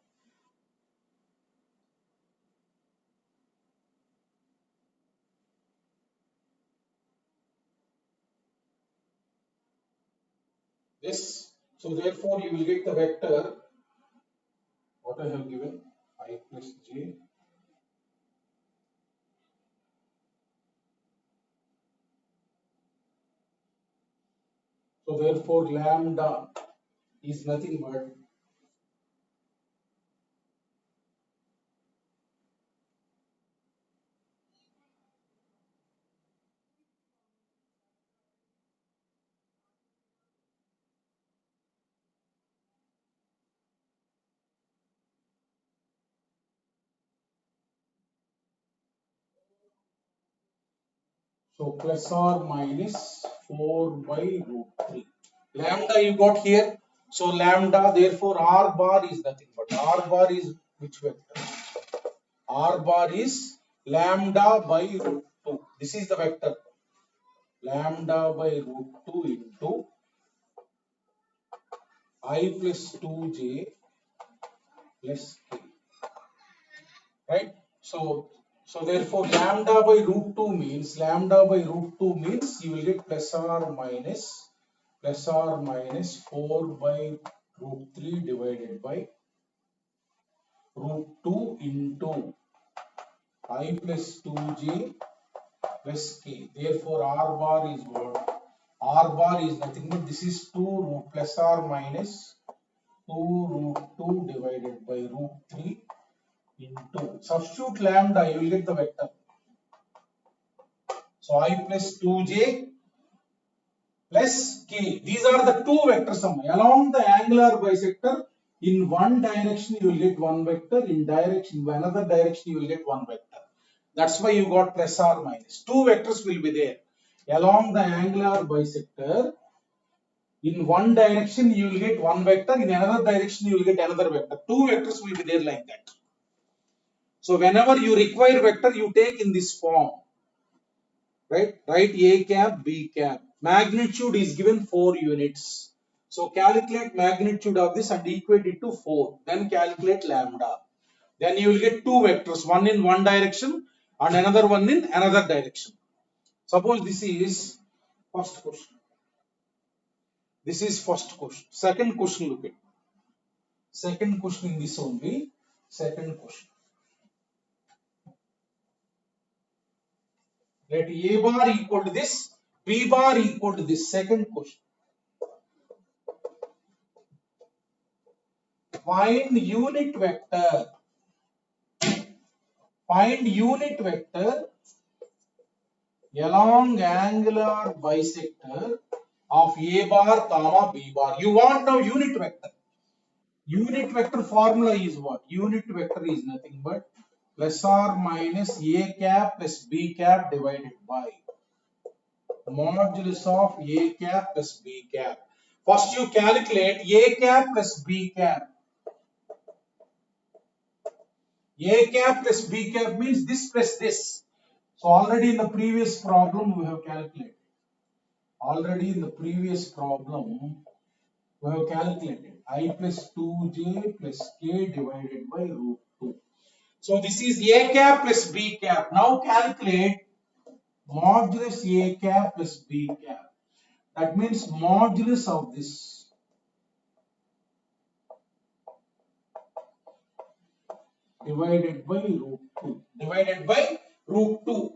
This. So therefore you will get the vector what I have given I plus j so therefore lambda is nothing but so plus or minus 4 by root 3. Lambda you got here. So lambda therefore R bar is nothing but R bar is which vector? R bar is lambda by root 2. This is the vector. Lambda by root 2 into I plus 2j plus k. Right? So therefore lambda by root 2 means you will get plus or minus 4 by root 3 divided by root 2 into I plus 2j plus k. Therefore R bar is what? R bar is nothing but this is 2 root plus or minus 2 root 2 divided by root 3 into, substitute lambda, you will get the vector. So I plus 2j plus k. These are the two vectors along the angular bisector. In one direction you will get one vector, in another direction you will get one vector. That's why you got plus or minus. Two vectors will be there along the angular bisector. In one direction you will get one vector, in another direction you will get another vector. Two vectors will be there like that. So whenever you require vector, you take in this form. Right? Write A cap, B cap. Magnitude is given 4 units. So calculate magnitude of this and equate it to 4. Then calculate lambda. Then you will get two vectors, one in one direction and another one in another direction. Suppose this is first question. This is first question. Second question, look at. Second question in this only. Second question. Let A bar equal to this, B bar equal to this. Second question. Find unit vector. Find unit vector along angular bisector of A bar comma B bar. You want now unit vector. Unit vector formula is what? Unit vector is nothing but plus or minus A cap plus B cap divided by modulus of A cap plus B cap. First you calculate A cap plus B cap. A cap plus B cap means this plus this. So already in the previous problem we have calculated. Already in the previous problem we have calculated I plus 2j plus k divided by root 2. So this is A cap plus B cap. Now calculate modulus A cap plus B cap. That means modulus of this divided by root 2. Divided by root 2.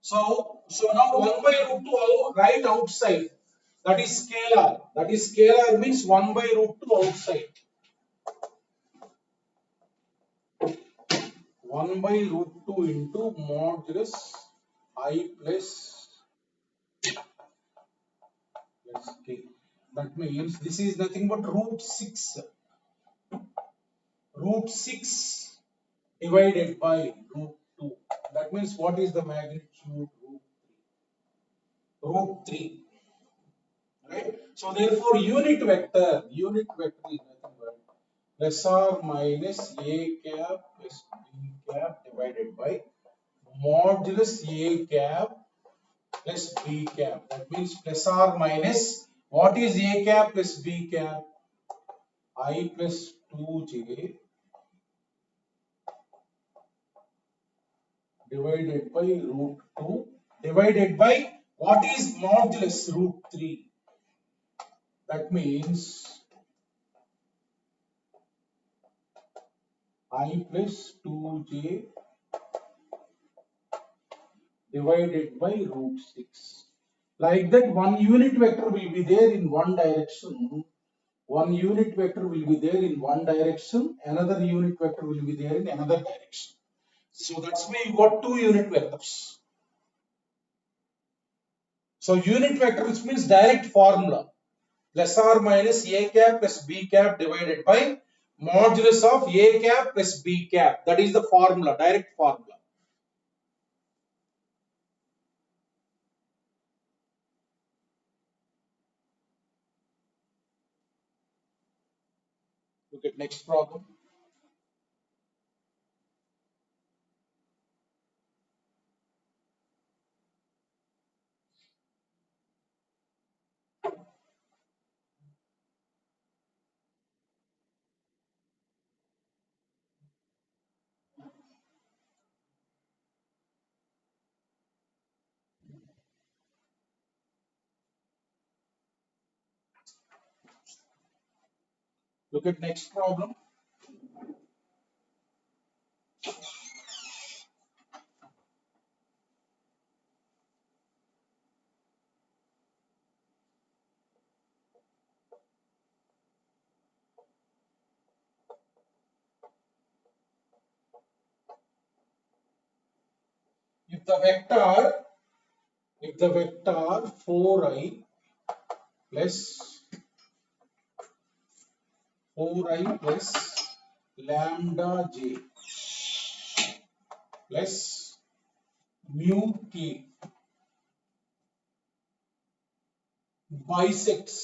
So now 1 by root 2 right outside. That is scalar. That is scalar means 1 by root 2 outside. 1 by root 2 into modulus I plus k. That means this is nothing but root 6. Root 6 divided by root 2. That means what is the magnitude? Root 3. Right? So therefore unit vector is nothing but plus or minus A cap plus B cap divided by modulus A cap plus B cap. That means plus or minus, what is A cap plus B cap? I plus 2j divided by root 2 divided by what is modulus root 3. That means I plus 2j divided by root 6. Like that, one unit vector will be there in one direction. One unit vector will be there in one direction. Another unit vector will be there in another direction. So that's why you got two unit vectors. So unit vector, which means direct formula, plus or minus A cap plus B cap divided by modulus of A cap plus B cap. That is the formula, direct formula. Look at next problem. Look at next problem. if the vector 4i plus lambda j plus mu k bisects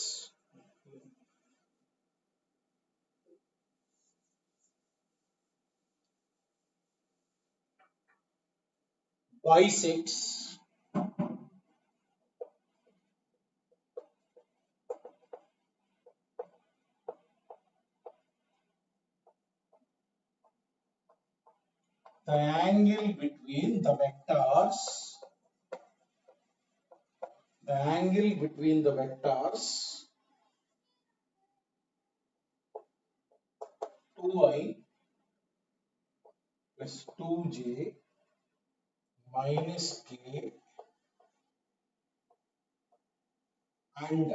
the angle between the vectors 2i plus 2j minus k and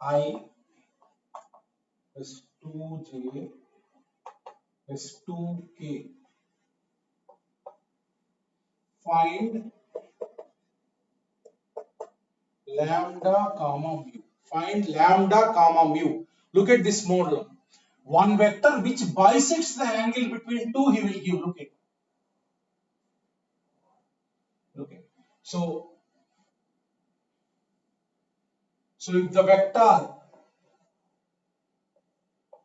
I plus 2j plus 2k. Find lambda comma mu. Find lambda comma mu. Look at this model. One vector which bisects the angle between two he will give. Look at. Okay. So if the vector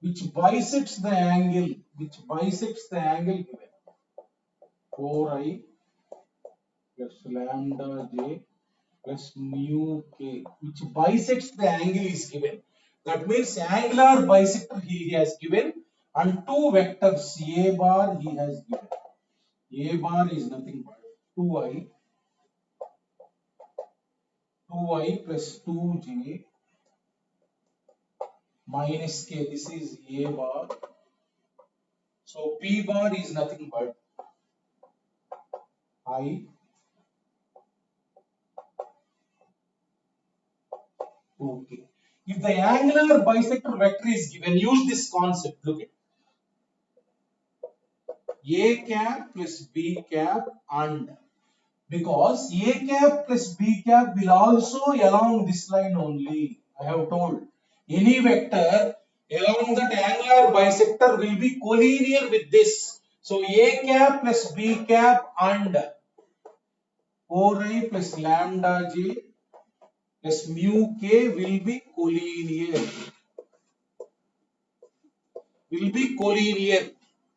which bisects the angle given 4i plus lambda j plus mu k, which bisects the angle is given. That means angular bisector he has given and two vectors a bar he has given. A bar is nothing but 2i plus 2j minus k. This is a bar. So p bar is nothing but I. Okay. If the angular bisector vector is given, use this concept. Look at a cap plus b cap, and because a cap plus b cap will also along this line only. I have told any vector along that angular bisector will be collinear with this. So a cap plus b cap and 4i plus lambda j plus mu k will be collinear.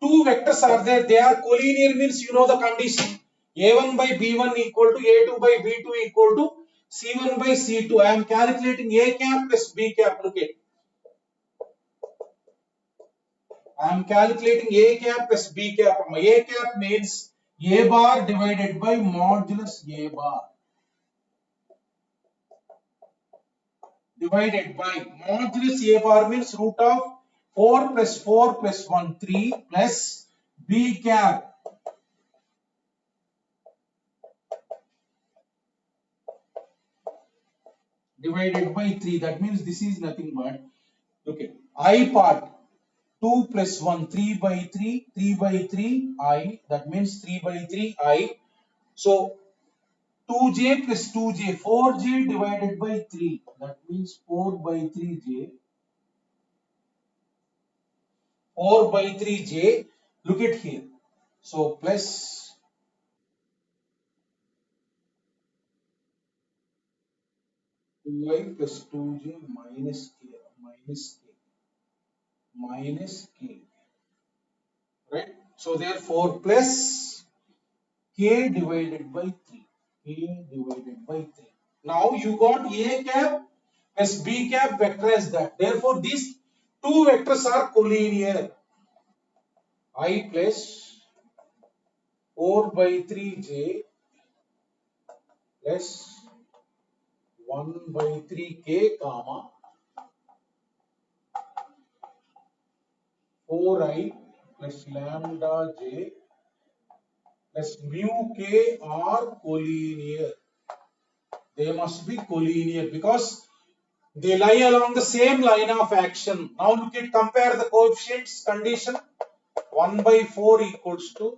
Two vectors are there, they are collinear means you know the condition. A1 by B1 equal to A2 by B2 equal to C1 by C2. I am calculating A cap plus B cap. Look at. I am calculating A cap plus B cap. A cap means A bar divided by modulus A bar. Divided by modulus A bar means root of 4 plus 4 plus 1, 3 plus B cap divided by 3. That means this is nothing but, okay, I part 2 plus 1, 3 by 3, 3 by 3 I, that means 3 by 3 I. So 2j plus 2j, 4j divided by 3, that means 4 by 3j, 4 by 3j. Look at here. So plus 2i plus 2j minus k, right? So therefore plus k divided by 3. Now you got a cap plus b cap vector as that. Therefore these two vectors are collinear. I plus 4 by 3j plus 1 by 3k comma 4i plus lambda j plus mu k are collinear. They must be collinear because they lie along the same line of action. Now look at, compare the coefficients condition. 1 by 4 equals to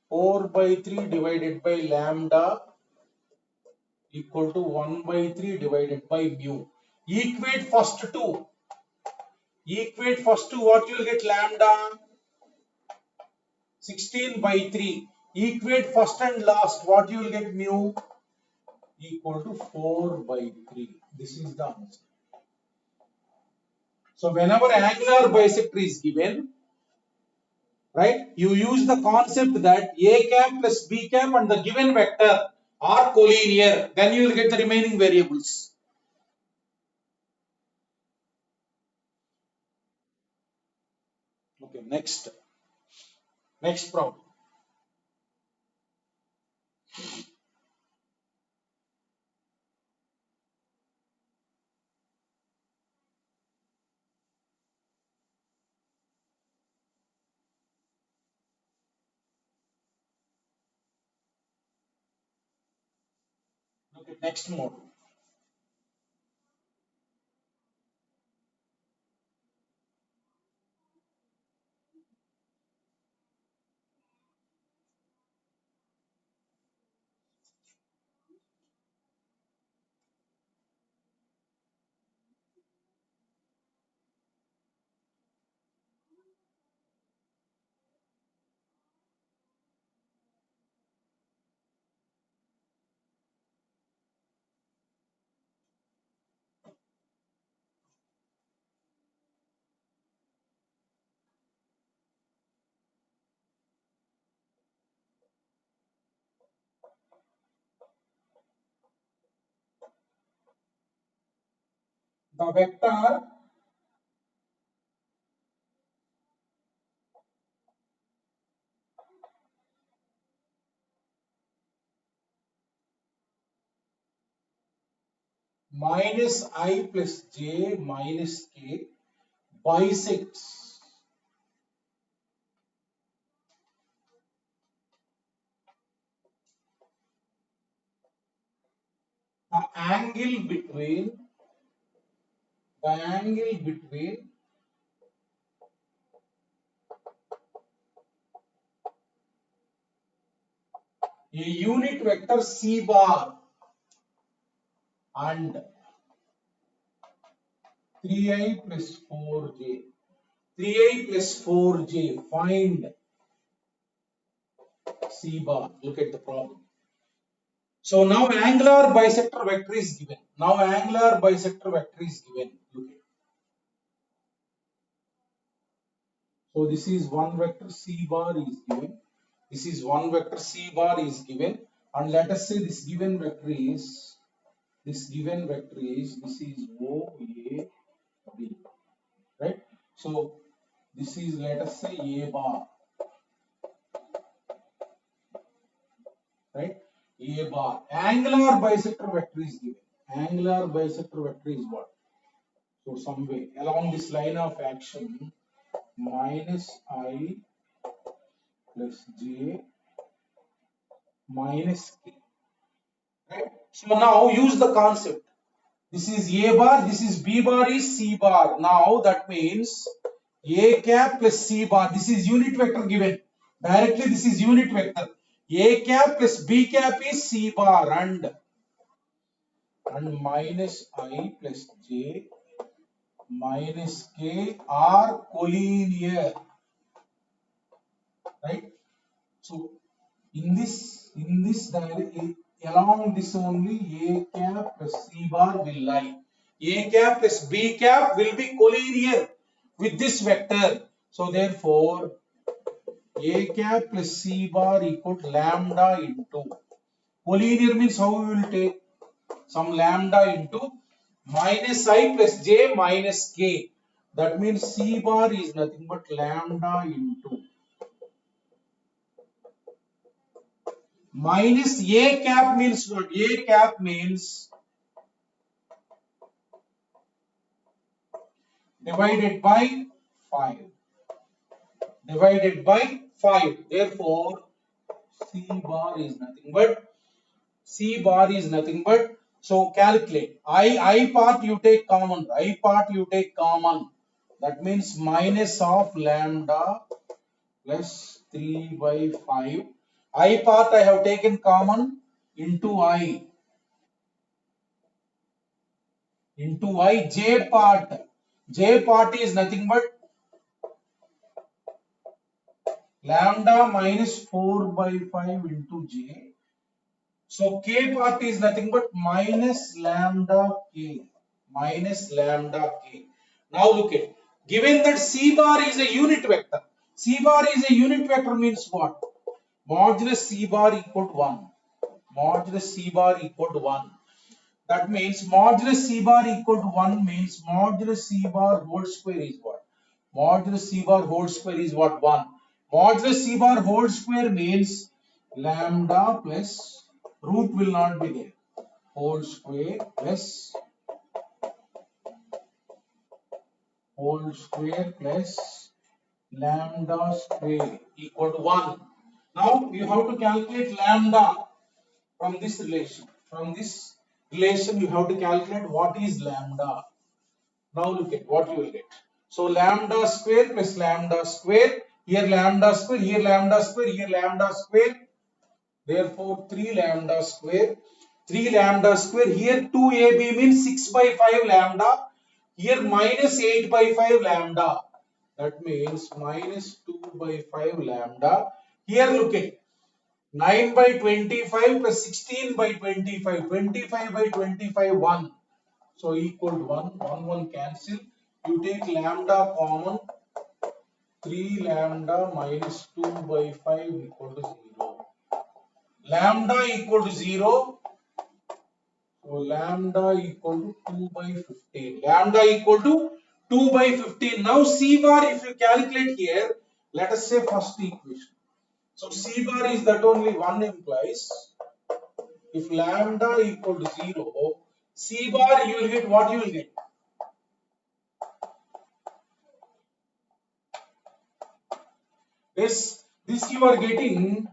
4 by 3 divided by lambda equal to 1 by 3 divided by mu. Equate first two. Equate first two, what you will get? Lambda 16 by 3. Equate first and last, what you will get? Mu equal to 4 by 3. This is the answer. So whenever angular bisector is given, right, you use the concept that a cap plus b cap and the given vector are collinear, then you will get the remaining variables. Okay, next problem. Okay, next model. The vector minus I plus j minus k bisects the angle between a unit vector c bar and 3i plus 4j. 3i plus 4j, find c bar. Look at the problem. So now angular bisector vector is given. Look at. So this is one vector c bar is given. And let us say this given vector is this is O A B, right? So this is, let us say, A bar, right? A bar. Angular bisector vector is given. Angular bisector vector is what? So some way along this line of action, minus I plus j minus k, right? So now use the concept. This is A bar, this is B bar is C bar. Now that means A cap plus C bar. This is unit vector given. Directly this is unit vector. A cap plus B cap is C bar and minus I plus j minus k are collinear, right? So in this along this only A cap plus C bar will lie. A cap plus B cap will be collinear with this vector. So therefore A cap plus C bar equal to lambda into collinear means how we will take some lambda into minus I plus j minus k. That means C bar is nothing but lambda into minus A cap means what? A cap means divided by 5. Therefore, C bar is nothing but, so calculate. I part you take common. That means minus of lambda plus 3 by 5. I part I have taken common into I. Into I. J part. J part is nothing but lambda minus 4 by 5 into J. So K part is nothing but minus lambda K. Minus lambda K. Now look at, given that C bar is a unit vector. C bar is a unit vector means what? Modulus C bar equal to 1. Modulus C bar equal to 1. That means modulus C bar equal to 1 means modulus C bar whole square is what? Modulus C bar whole square is what? 1. Modulus C bar whole square means lambda plus root will not be there. Whole square plus lambda square equal to 1. Now you have to calculate lambda from this relation. From this relation you have to calculate what is lambda. Now look at what you will get. So lambda square plus lambda square. Here lambda square, here lambda square, here lambda square. Therefore 3 lambda square. 3 lambda square. Here 2ab means 6 by 5 lambda. Here minus 8 by 5 lambda. That means minus 2 by 5 lambda. Here look at 9 by 25 plus 16 by 25. 25 by 25 1. So equal to 1. 1 1 cancel. You take lambda common. 3 lambda minus 2 by 5 equal to 0. Lambda equal to 0. So lambda equal to 2 by 15. Lambda equal to 2 by 15. Now C bar if you calculate here, let us say first equation. So C bar is that only 1 implies if lambda equal to 0, C bar you will get what you will get. This you are getting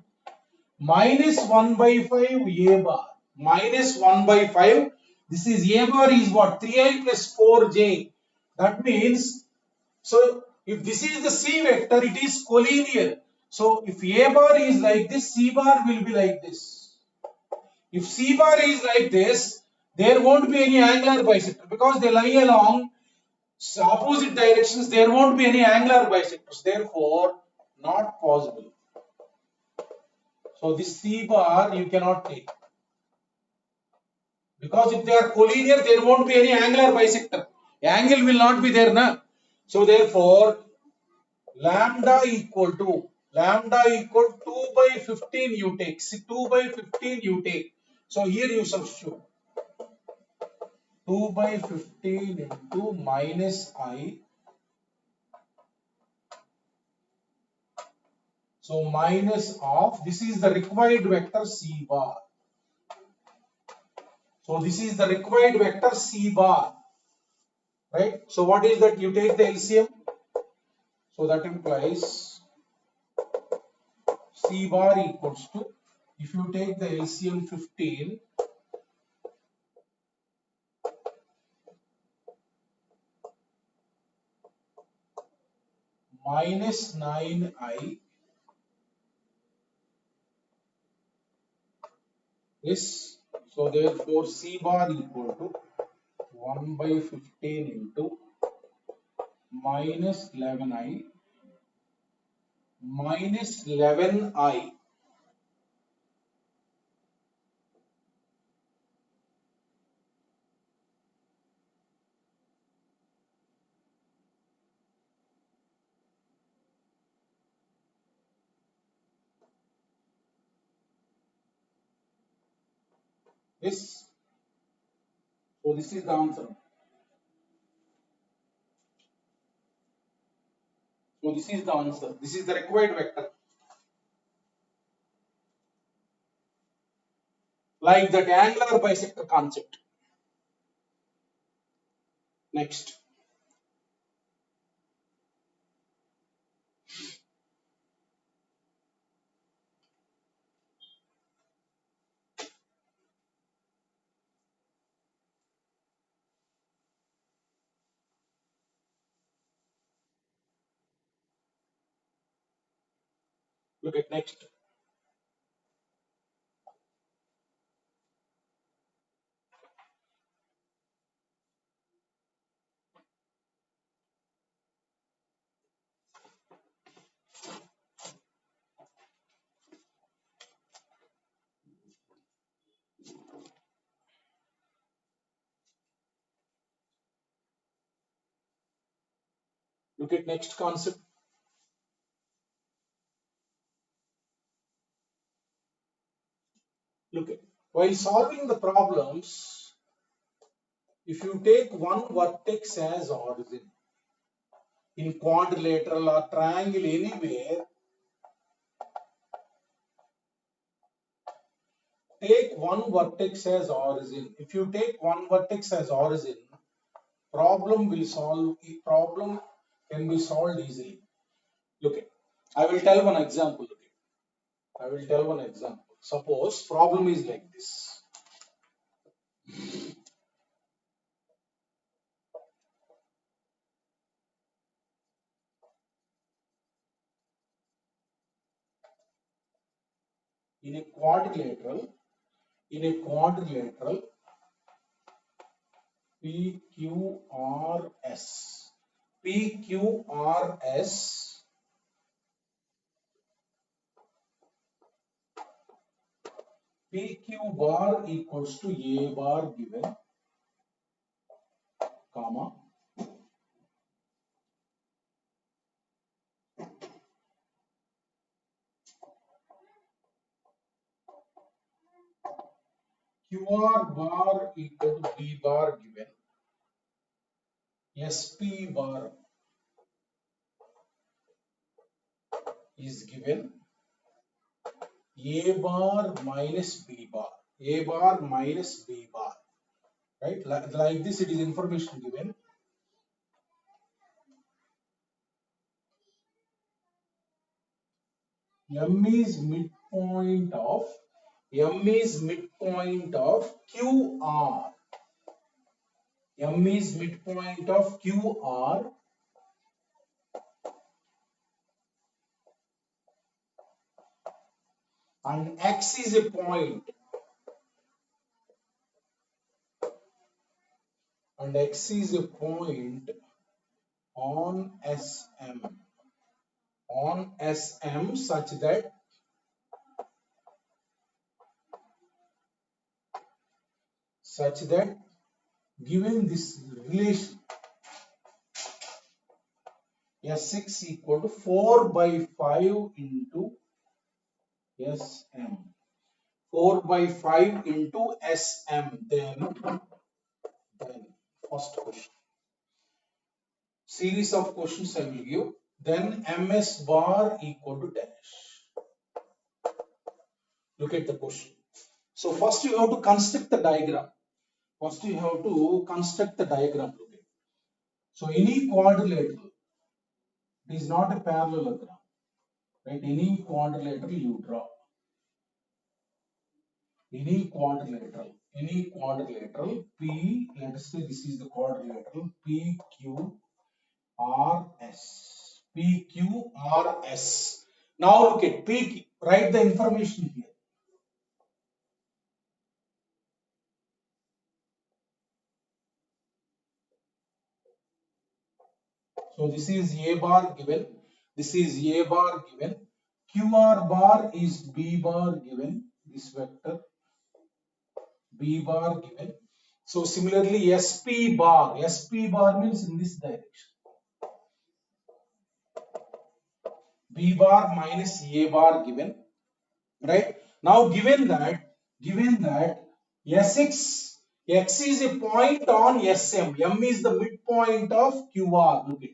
minus 1 by 5 A bar. Minus 1 by 5. This is A bar is what? 3i plus 4j. That means, so if this is the C vector, it is collinear. So if A bar is like this, C bar will be like this. If C bar is like this, there won't be any angular bisector because they lie along opposite directions. There won't be any angular bisectors. Therefore, not possible. So this C bar you cannot take. Because if they are collinear, there won't be any angular bisector. Angle will not be there, na. So therefore, lambda equal 2 by 15 you take. See, 2 by 15 you take. So here you substitute 2 by 15 into minus I. So minus of, this is the required vector C bar. So this is the required vector C bar. Right? So what is that? You take the LCM. So that implies C bar equals to, if you take the LCM 15, minus 9i is, so therefore C bar equal to 1 by 15 into minus 11i minus 11i. This, so this is the answer. So this is the answer. This is the required vector. Like that angular bisector concept. Next. Look at next. Look at next concept. Look at, while solving the problems, if you take one vertex as origin in quadrilateral or triangle anywhere, take one vertex as origin. If you take one vertex as origin, problem can be solved easily. Look at, I will tell one example. Look at, I will tell one example. Suppose problem is like this. In a quadrilateral, PQRS, PQRS, PQ bar equals to A bar given, comma, QR bar equal to B bar given, SP bar is given, A bar minus B bar, A bar minus B bar, right? Like this, it is information given. M is midpoint of QR. M is midpoint of QR and X is a point on SM such that given this relation S6 equal to 4 by 5 into SM, 4 by 5 into SM, then first question, series of questions I will give, then MS bar equal to dash. Look at the question. So first you have to construct the diagram. Look at. So any quadrilateral, it is not a parallelogram, right? Any quadrilateral you draw. Any quadrilateral P, let us say this is the quadrilateral PQRS. Now look at P, write the information here. So this is A bar given, QR bar is B bar given, this vector B bar given. So similarly SP bar means in this direction. B bar minus A bar given, right? Now given that X is a point on SM, M is the midpoint of QR. Look at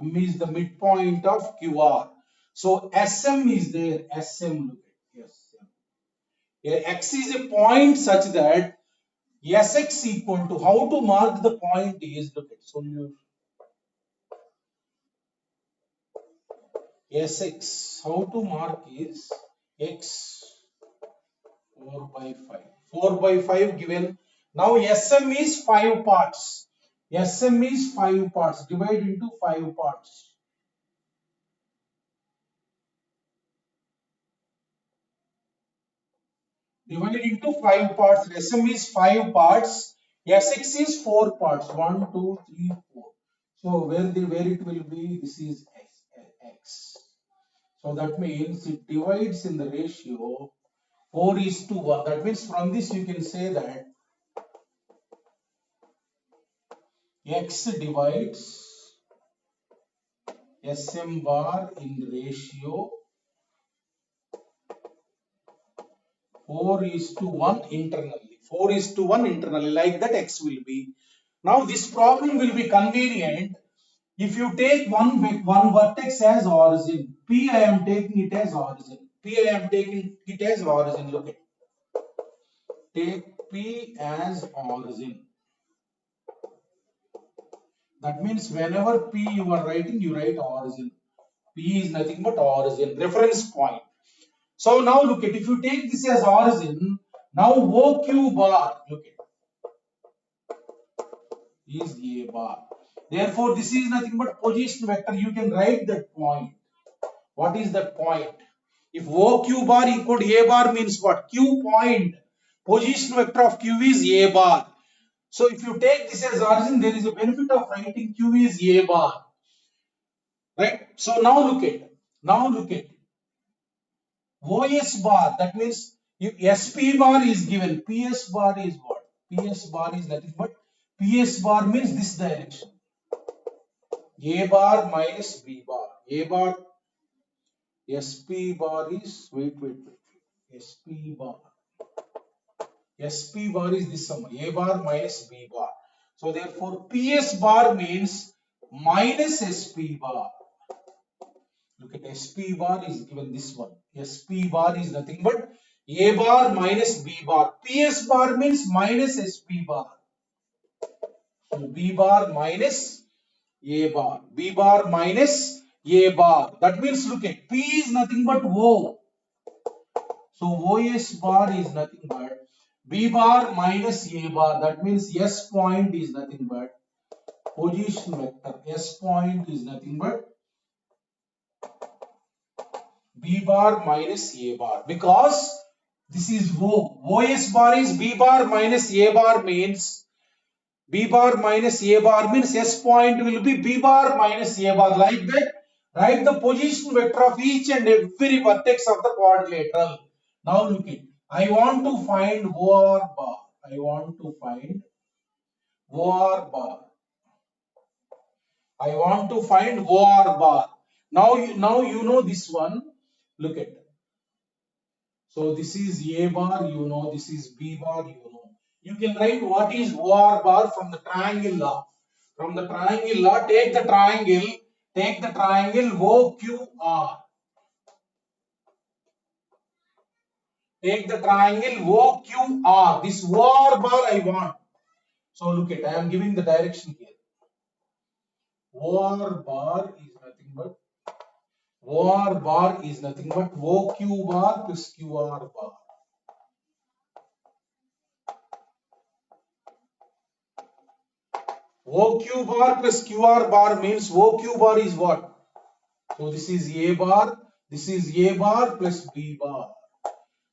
M is the midpoint of QR. So SM is there. SM, look at SM. Here X is a point such that Sx equal to, how to mark the point is, look at solution. Sx, how to mark is X 4 by 5. 4 by 5 given. Now SM is 5 parts. SM is 5 parts. Divide into 5 parts. Divide into 5 parts. SM is 5 parts. Sx is 4 parts. 1, 2, 3, 4. So where it will be? This is X. So that means it divides in the ratio 4:1. That means from this you can say that X divides SM bar in ratio 4 is to 1 internally. 4 is to 1 internally, like that X will be. Now this problem will be convenient if you take one vertex as origin. P I am taking it as origin. P I am taking it as origin. Look at. Take P as origin. That means whenever P you are writing, you write origin. P is nothing but origin, reference point. So now look at, if you take this as origin, now OQ bar, look at, is A bar. Therefore, this is nothing but position vector. You can write that point. What is that point? If OQ bar equal to A bar means what? Q point. Position vector of Q is A bar. So if you take this as origin, there is a benefit of writing Q is A bar. Right? So now look at. Now look at. OS bar, that means if SP bar is given, PS bar is what? PS bar is nothing but PS bar means this direction. A bar minus B bar. A bar, SP bar is, wait. SP bar. SP bar is this sum. A bar minus B bar. So therefore PS bar means minus SP bar. Look at SP bar is given this one. SP bar is nothing but A bar minus B bar. PS bar means minus SP bar. So B bar minus A bar. B bar minus A bar. That means look at P is nothing but O. So OS bar is nothing but B bar minus A bar. That means S point is nothing but position vector. S point is nothing but B bar minus A bar, because this is O. OS bar is B bar minus A bar means B bar minus A bar means S point will be B bar minus A bar, like that. Write the position vector of each and every vertex of the quadrilateral. Now look at, I want to find OR bar. I want to find OR bar. I want to find OR bar. Now you know this one. Look at. So this is A bar, you know, this is B bar, you know. You can write what is OR bar from the triangle law. From the triangle law, take the triangle OQR. Take the triangle OQR. This OR bar I want. So look at, I am giving the direction here. OR bar is nothing but OQ bar plus QR bar. OQ bar plus QR bar means OQ bar is what? So this is A bar plus B bar.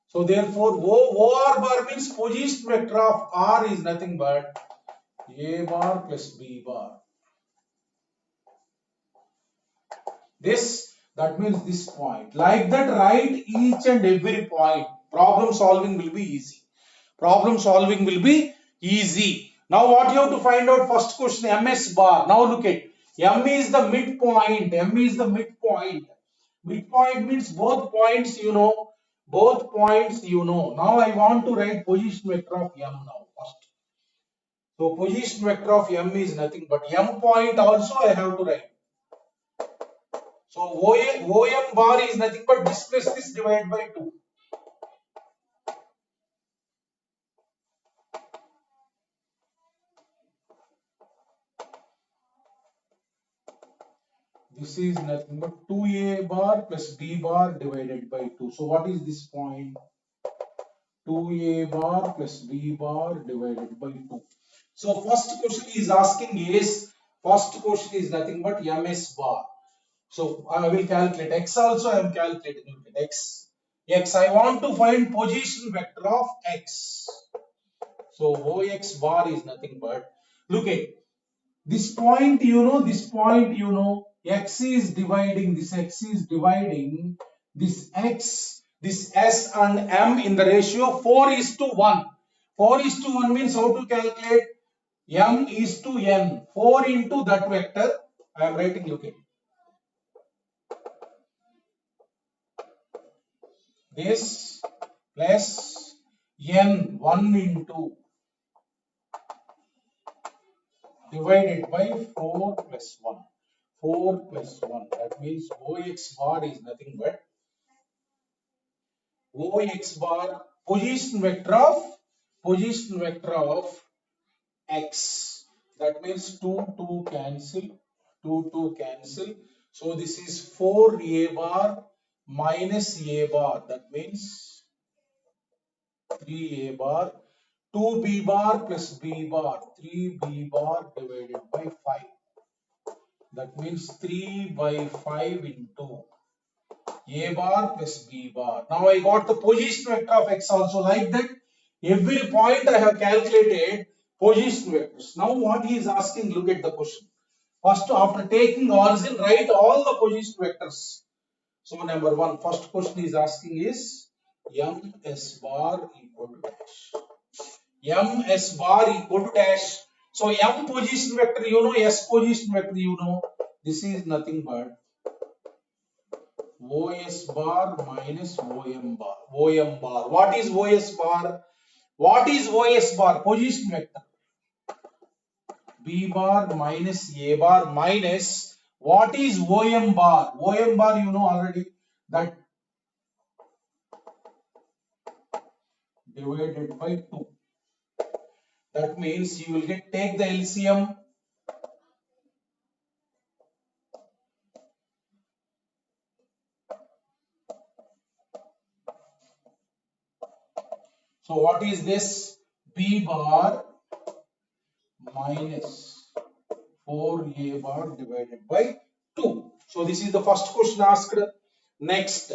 So therefore OR bar means position vector of R is nothing but A bar plus B bar. That means this point. Like that, write each and every point. Problem solving will be easy. Now what you have to find out, first question, MS bar. Now look at, M is the midpoint. Midpoint means both points you know. Now I want to write position vector of M now first. So position vector of M is nothing but M point also I have to write. So OM bar is nothing but this plus this divided by 2. This is nothing but 2A bar plus B bar divided by 2. So what is this point? 2A bar plus B bar divided by 2. So first question is asking is, nothing but MS bar. So I will calculate X also, I am calculating X. I want to find position vector of X. So OX bar is nothing but, look at this point, X is dividing this X, this S and M in the ratio 4 is to 1. 4 is to 1 means how to calculate? M is to N. 4 into that vector. I am writing, look at this plus N 1 into divided by 4 plus 1. 4 plus 1. That means OX bar is nothing but OX bar position vector of X. That means 2 2 cancel. 2 2 cancel. So this is 4A bar minus A bar. That means 3A bar. 2B bar plus B bar. 3B bar divided by 5. That means 3 by 5 into A bar plus B bar. Now I got the position vector of X also. Like that, every point I have calculated position vectors. Now what he is asking, look at the question. First, after taking origin, write all the position vectors. So number one, first question is asking is M S bar equal to dash. M S bar equal to dash. So M position vector you know, S position vector you know. This is nothing but OS bar minus OM bar. OM bar. What is OS bar? What is OS bar? Position vector. B bar minus A bar minus what is OM bar? OM bar you know already, that divided by 2. That means you will get, take the LCM. So what is this? B bar minus 4A bar divided by 2. So this is the first question asked. Next,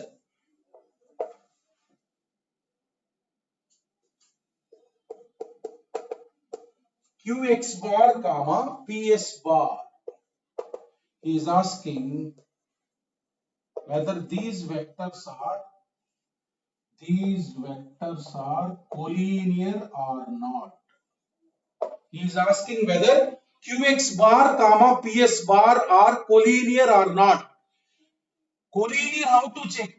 Qx bar comma Ps bar. He is asking whether these vectors are collinear or not. He is asking whether Qx bar comma Ps bar are collinear or not. Collinear, how to check?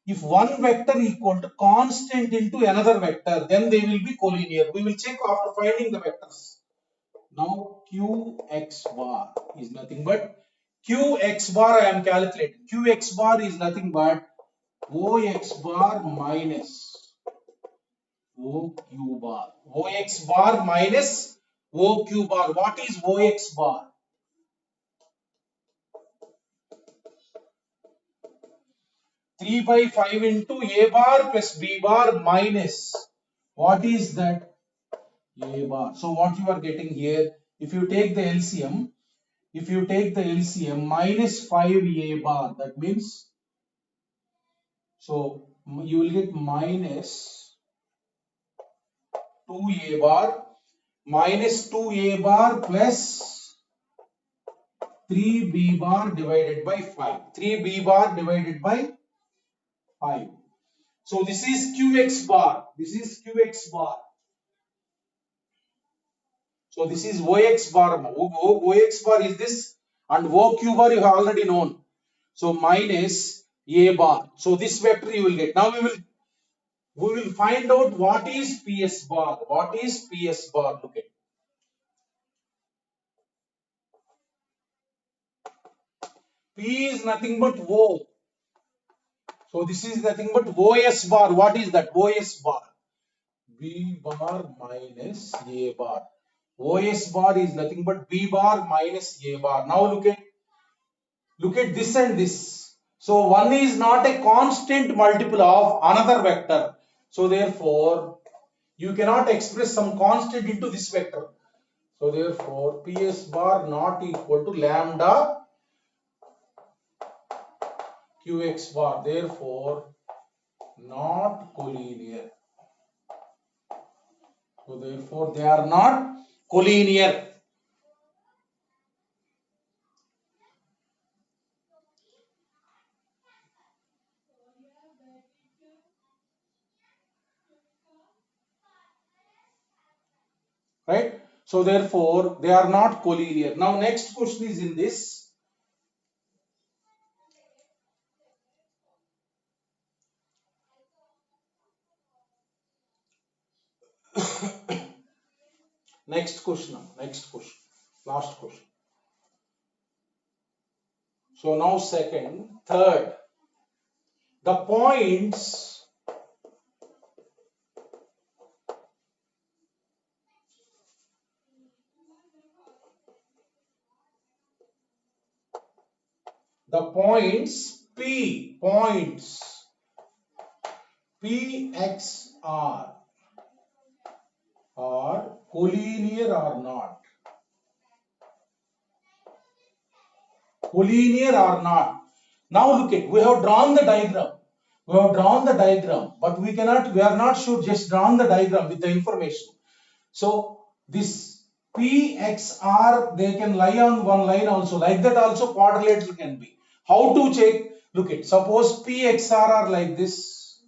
If one vector equal to constant into another vector, then they will be collinear. We will check after finding the vectors. Now Qx bar is nothing but Qx bar I am calculating. Qx bar is nothing but Ox bar minus OQ bar. Ox bar minus OQ bar. What is Ox bar? 3 by 5 into A bar plus B bar minus. What is that? A bar. So what you are getting here, if you take the LCM, minus 5A bar, that means, so you will get minus 2A bar minus 2A bar plus 3B bar divided by 5. 3B bar divided by 5. So this is Qx bar. This is Qx bar. So this is Ox bar. Ox bar is this, and OQ bar you have already known. So minus A bar. So this vector you will get. Now we will find out what is PS bar. What is PS bar? Look at. P is nothing but O. So this is nothing but OS bar. What is that? OS bar. B bar minus A bar. OS bar is nothing but B bar minus A bar. Now look at this and this. So one is not a constant multiple of another vector. So therefore you cannot express some constant into this vector. So therefore PS bar not equal to lambda Qx bar. Therefore not collinear. So therefore they are not collinear. Right? So therefore, they are not collinear. Now next question is in this. Next question, last question. So now second, third, the points PXR are collinear or not? Collinear or not? Now look at, we have drawn the diagram. But we are not sure, just drawn the diagram with the information. So this PXR, they can lie on one line also. Like that also quadrilateral can be. How to check? Look at, suppose PXR are like this.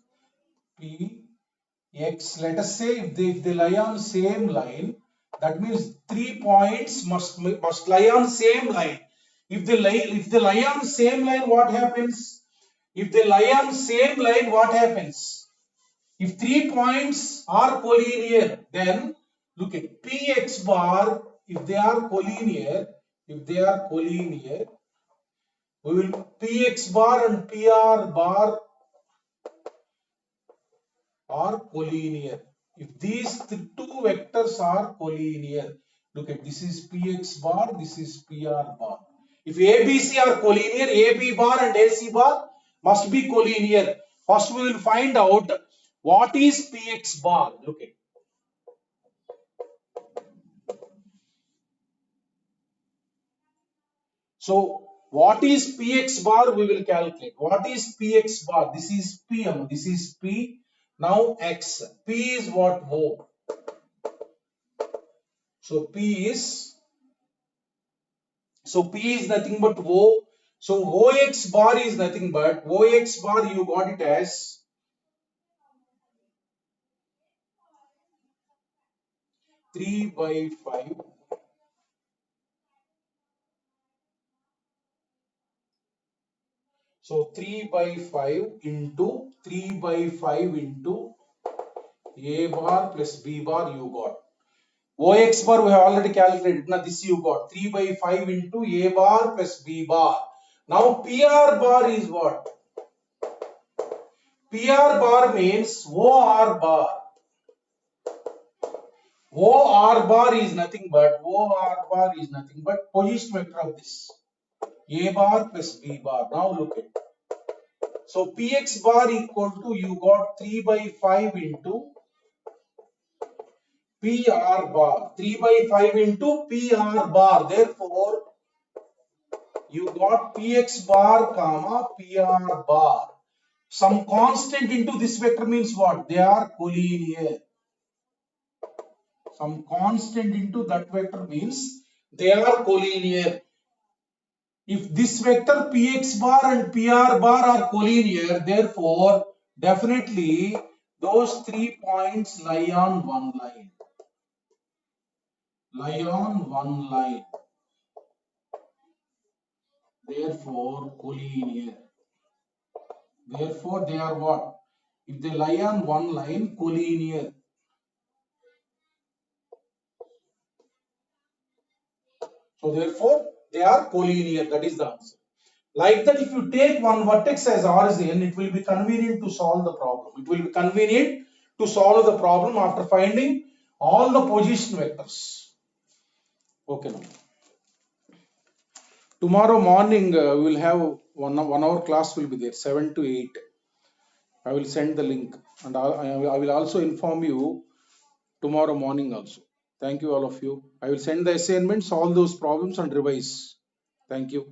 PX, let us say if they lie on same line, that means 3 points must lie on same line. If they lie on same line, what happens? If they lie on same line, what happens? If 3 points are collinear, then look at Px bar. If they are collinear, we will Px bar and Pr bar are collinear. If these two vectors are collinear, look at, this is Px bar, this is Pr bar. If ABC are collinear, AB bar and AC bar must be collinear. First we will find out what is Px bar. Look at. So what is Px bar? We will calculate. What is Px bar? This is Pm, this is P. Now X. P is what? O. So P is nothing but O. So OX bar is nothing but, OX bar you got it as 3/5. So 3/5 into A bar plus B bar you got. OX bar we have already calculated. Now this you got 3/5 into A bar plus B bar. Now PR bar is what? PR bar means OR bar. OR bar is nothing but position vector of this. A bar plus B bar. Now look at. So Px bar equal to, you got 3/5 into PR bar. 3/5 into PR bar. Therefore, you got Px bar comma PR bar. Some constant into this vector means what? They are collinear. Some constant into that vector means they are collinear. If this vector Px bar and PR bar are collinear, therefore definitely those 3 points lie on one line. Therefore collinear. Therefore they are what? If they lie on one line, collinear. So therefore they are collinear. That is the answer. Like that, if you take one vertex as origin, it will be convenient to solve the problem. After finding all the position vectors. Okay, now. Tomorrow morning we will have one hour class will be there, 7 to 8. I will send the link, and I will also inform you tomorrow morning also. Thank you all of you. I will send the assignments, all those problems, and revise. Thank you.